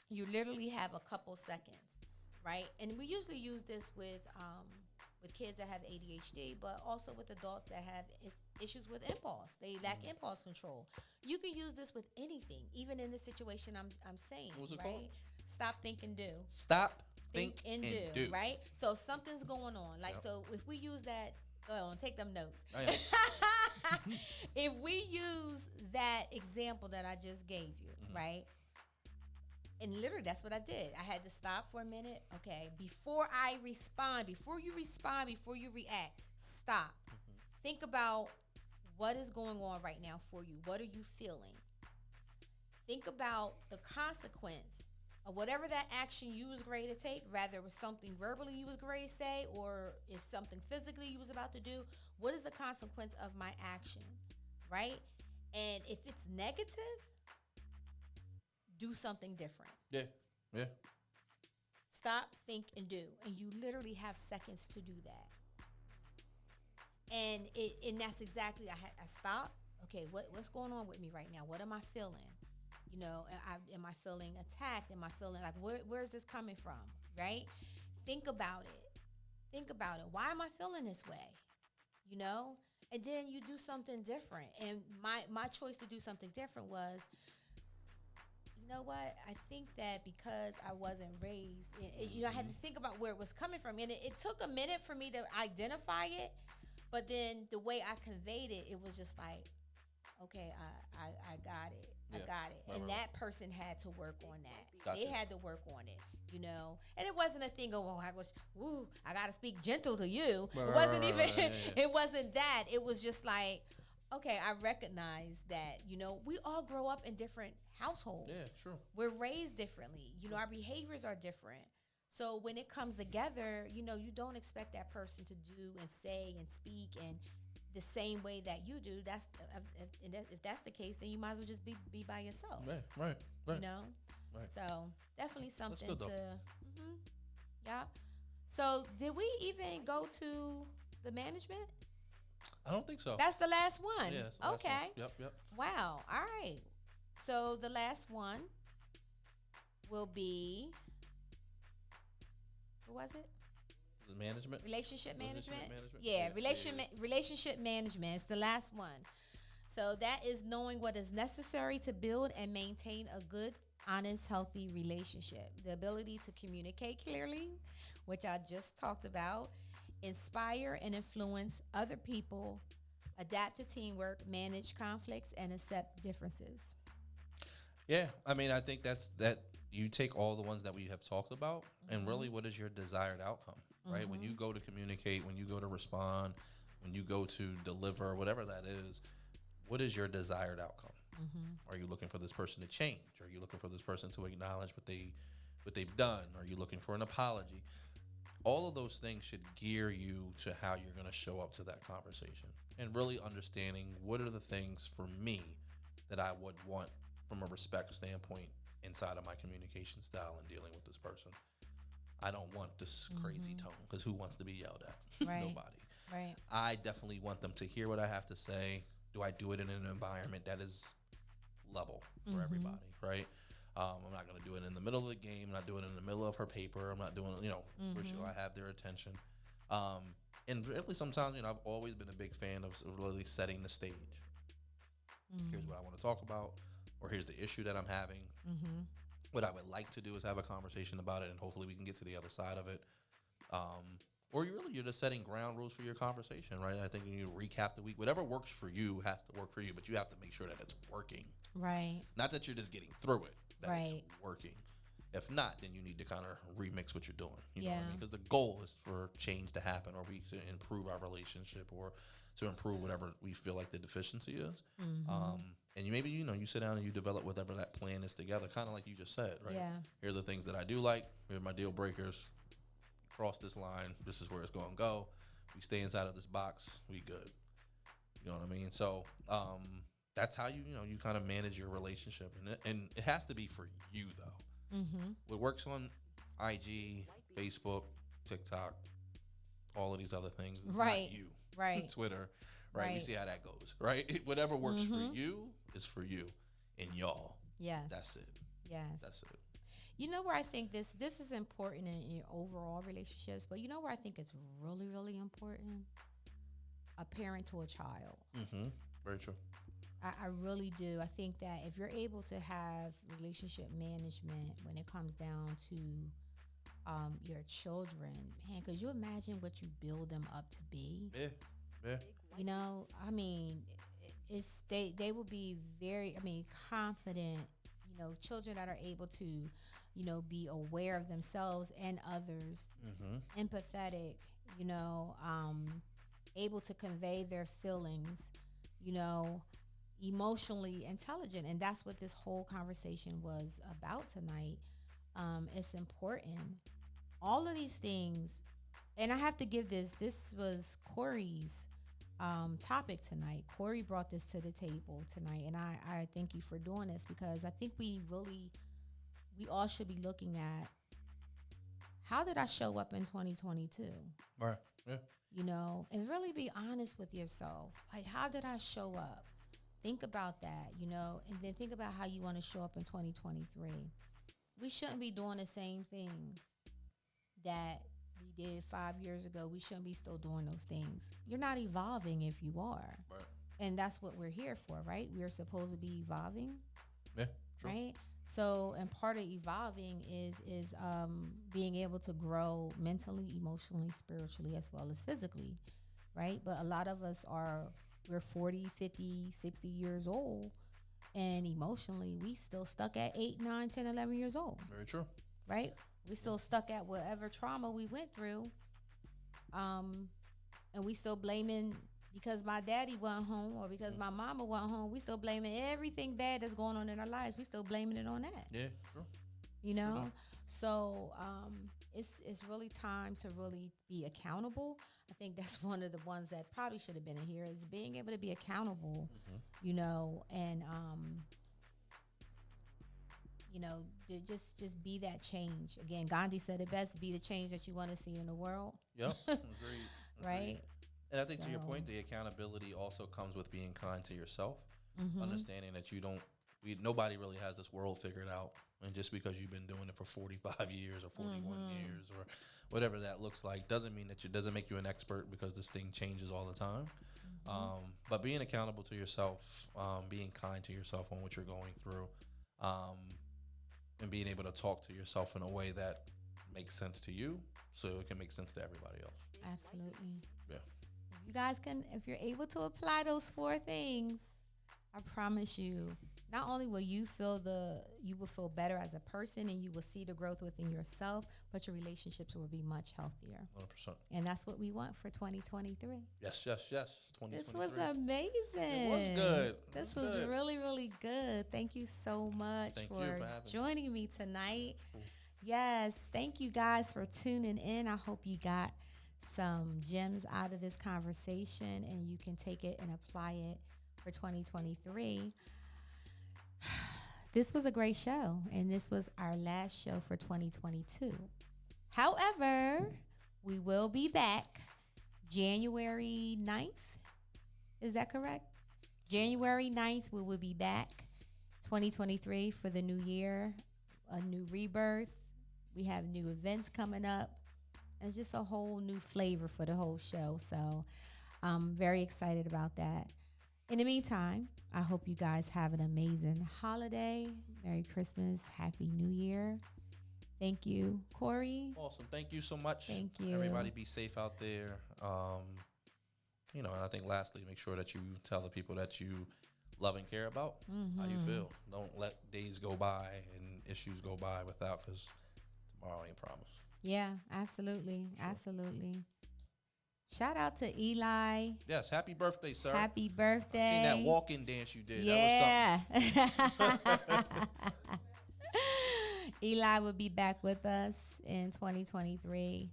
[SPEAKER 3] You literally have a couple seconds, right? And we usually use this with kids that have ADHD, but also with adults that have issues with impulse. They lack impulse control. You can use this with anything, even in the situation I'm saying.
[SPEAKER 4] What's it
[SPEAKER 3] right?
[SPEAKER 4] called?
[SPEAKER 3] Stop, think, and do.
[SPEAKER 4] Stop, think, and do.
[SPEAKER 3] Right? So if something's going on, like,
[SPEAKER 4] Yep.
[SPEAKER 3] so if we use that, go on, take them notes.
[SPEAKER 4] I am.
[SPEAKER 3] If we use that example that I just gave you, right? And literally, that's what I did. I had to stop for a minute. Okay, before I respond, before you react, stop. Think about what is going on right now for you. What are you feeling? Think about the consequence of whatever that action you was ready to take, rather it was something verbally you was ready to say, or if something physically you was about to do. What is the consequence of my action, right? And if it's negative, do something different.
[SPEAKER 4] Yeah.
[SPEAKER 3] Stop, think, and do. And you literally have seconds to do that. And that's exactly, I stop. Okay, what's going on with me right now? What am I feeling? You know, am I feeling attacked? Am I feeling like, where is this coming from, right? Think about it. Why am I feeling this way? You know? And then you do something different. And my choice to do something different was, you know what? I think that because I wasn't raised, you know, I had to think about where it was coming from. And it took a minute for me to identify it. But then the way I conveyed it, it was just like, okay, I got it.
[SPEAKER 4] Yeah.
[SPEAKER 3] I got it. And that person had to work on that.
[SPEAKER 4] Gotcha.
[SPEAKER 3] They had to work on it, you know. And it wasn't a thing of, I got to speak gentle to you. It wasn't even, it wasn't that. It was just like, okay, I recognize that, you know, we all grow up in different households.
[SPEAKER 4] Yeah, true.
[SPEAKER 3] We're raised differently. You know, our behaviors are different. So when it comes together, you know, you don't expect that person to do and say and speak and the same way that you do. If that's the case, then you might as well just be by yourself.
[SPEAKER 4] Right.
[SPEAKER 3] You know?
[SPEAKER 4] Right.
[SPEAKER 3] So definitely something
[SPEAKER 4] good,
[SPEAKER 3] to,
[SPEAKER 4] though.
[SPEAKER 3] yeah. So did we even go to the management?
[SPEAKER 4] I don't think so.
[SPEAKER 3] That's the last one.
[SPEAKER 4] Yeah, that's the last
[SPEAKER 3] okay.
[SPEAKER 4] one. Yep.
[SPEAKER 3] Wow. All right. So the last one will be, what was it?
[SPEAKER 4] The management.
[SPEAKER 3] Relationship management?
[SPEAKER 4] Yeah,
[SPEAKER 3] Relationship management is the last one. So that is knowing what is necessary to build and maintain a good, honest, healthy relationship. The ability to communicate clearly, which I just talked about, inspire and influence other people, adapt to teamwork, manage conflicts, and accept differences.
[SPEAKER 4] Yeah, I mean, I think that you take all the ones that we have talked about, and really, what is your desired outcome, right? When you go to communicate, when you go to respond, when you go to deliver, whatever that is, what is your desired outcome? Are you looking for this person to change? Are you looking for this person to acknowledge what they've done? Are you looking for an apology? All of those things should gear you to how you're going to show up to that conversation, and really understanding what are the things for me that I would want from a respect standpoint inside of my communication style and dealing with this person. I don't want this crazy tone, because who wants to be yelled at?
[SPEAKER 3] Right.
[SPEAKER 4] Nobody.
[SPEAKER 3] Right.
[SPEAKER 4] I definitely want them to hear what I have to say. Do I do it in an environment that is level for everybody, right? I'm not going to do it in the middle of the game. I'm not doing it in the middle of her paper. I'm not doing it, where I have their attention. And really sometimes, I've always been a big fan of really setting the stage. Here's what I want to talk about, or here's the issue that I'm having. What I would like to do is have a conversation about it, and hopefully we can get to the other side of it. Or you're just setting ground rules for your conversation, right? I think you recap the week. Whatever works for you has to work for you, but you have to make sure that it's working.
[SPEAKER 3] Right.
[SPEAKER 4] Not that you're just getting through it, that
[SPEAKER 3] right.
[SPEAKER 4] it's working. If not, then you need to kind of remix what you're doing. You
[SPEAKER 3] yeah.
[SPEAKER 4] know what I mean? Because the goal is for change to happen, or we to improve our relationship, or to improve whatever we feel like the deficiency is. And you you sit down and you develop whatever that plan is together, kind of like you just said, right?
[SPEAKER 3] Yeah.
[SPEAKER 4] Here are the things that I do like. Here are my deal breakers. Cross this line. This is where it's going to go. We stay inside of this box. We good. You know what I mean? So that's how you kind of manage your relationship, and it has to be for you though. What works on IG, Facebook, TikTok, all of these other things, it's
[SPEAKER 3] right.
[SPEAKER 4] not you.
[SPEAKER 3] Right.
[SPEAKER 4] Twitter, right? We see how that goes, right? Whatever works for you is for you and y'all.
[SPEAKER 3] Yes.
[SPEAKER 4] That's it.
[SPEAKER 3] Yes.
[SPEAKER 4] That's it.
[SPEAKER 3] You know where I think this is important in your overall relationships, but you know where I think it's really, really important? A parent to a child.
[SPEAKER 4] Very true.
[SPEAKER 3] I really do. I think that if you're able to have relationship management when it comes down to your children, man, could you imagine what you build them up to be?
[SPEAKER 4] Yeah.
[SPEAKER 3] I mean, they will be very, confident, children that are able to, be aware of themselves and others, empathetic, able to convey their feelings, emotionally intelligent. And that's what this whole conversation was about tonight. It's important. All of these things, and I have to give this was Corey's topic tonight. Corey brought this to the table tonight, and I thank you for doing this, because I think we all should be looking at, how did I show up in 2022?
[SPEAKER 4] Right. Yeah.
[SPEAKER 3] And really be honest with yourself. Like, how did I show up? Think about that, and then think about how you want to show up in 2023. We shouldn't be doing the same things that we did 5 years ago. We shouldn't be still doing those things. You're not evolving if you are.
[SPEAKER 4] Right.
[SPEAKER 3] And that's what we're here for, right? We're supposed to be evolving.
[SPEAKER 4] Yeah, true.
[SPEAKER 3] Right? So, and part of evolving is being able to grow mentally, emotionally, spiritually, as well as physically, right? But a lot of us we're 40, 50, 60 years old, and emotionally, we still stuck at 8, 9, 10, 11 years old.
[SPEAKER 4] Very true.
[SPEAKER 3] Right? We still stuck at whatever trauma we went through, and we still blaming because my daddy wasn't home, or because my mama wasn't home. We still blaming everything bad that's going on in our lives. We still blaming it on that.
[SPEAKER 4] Yeah, true.
[SPEAKER 3] So it's really time to really be accountable. I think that's one of the ones that probably should have been in here, is being able to be accountable, and just be that change. Again, Gandhi said it best: be the change that you want to see in the world.
[SPEAKER 4] Yep, agreed.
[SPEAKER 3] Right.
[SPEAKER 4] And I think to your point, the accountability also comes with being kind to yourself, understanding that nobody really has this world figured out. And just because you've been doing it for 45 years or 41 years or whatever that looks like, doesn't mean that doesn't make you an expert, because this thing changes all the time. But being accountable to yourself, being kind to yourself on what you're going through, and being able to talk to yourself in a way that makes sense to you, so it can make sense to everybody else.
[SPEAKER 3] Absolutely.
[SPEAKER 4] Yeah.
[SPEAKER 3] You guys if you're able to apply those 4 things, I promise you, not only will you will feel better as a person, and you will see the growth within yourself, but your relationships will be much healthier.
[SPEAKER 4] 100%.
[SPEAKER 3] And that's what we want for 2023.
[SPEAKER 4] Yes. 2023.
[SPEAKER 3] This was amazing.
[SPEAKER 4] It was good.
[SPEAKER 3] This was really, really good. Thank you so much for joining me tonight.
[SPEAKER 4] Cool.
[SPEAKER 3] Yes, thank you guys for tuning in. I hope you got some gems out of this conversation, and you can take it and apply it for 2023. This was a great show, and this was our last show for 2022. However, we will be back January 9th. Is that correct? January 9th, we will be back 2023 for the new year, a new rebirth. We have new events coming up. It's just a whole new flavor for the whole show. So I'm very excited about that. In the meantime, I hope you guys have an amazing holiday. Merry Christmas. Happy New Year. Thank you, Corey.
[SPEAKER 4] Awesome. Thank you so much.
[SPEAKER 3] Thank you.
[SPEAKER 4] Everybody be safe out there. And I think lastly, make sure that you tell the people that you love and care about how you feel. Don't let days go by and issues go by without, because tomorrow ain't promised.
[SPEAKER 3] Yeah, absolutely. Sure. Absolutely. Shout out to Eli.
[SPEAKER 4] Yes, happy birthday, sir.
[SPEAKER 3] Happy birthday.
[SPEAKER 4] I seen that walk-in dance you did.
[SPEAKER 3] Yeah.
[SPEAKER 4] That was something.
[SPEAKER 3] Eli will be back with us in 2023.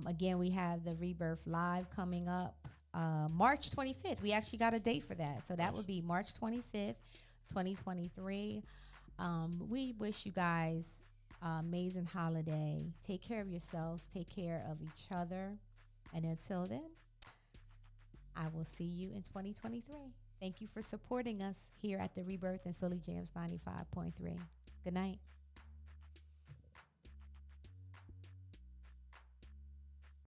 [SPEAKER 3] Again, we have the Rebirth Live coming up March 25th. We actually got a date for that. So that would be March 25th, 2023. We wish you guys an amazing holiday. Take care of yourselves. Take care of each other. And until then, I will see you in 2023. Thank you for supporting us here at the Rebirth and Philly Jams 95.3. Good night.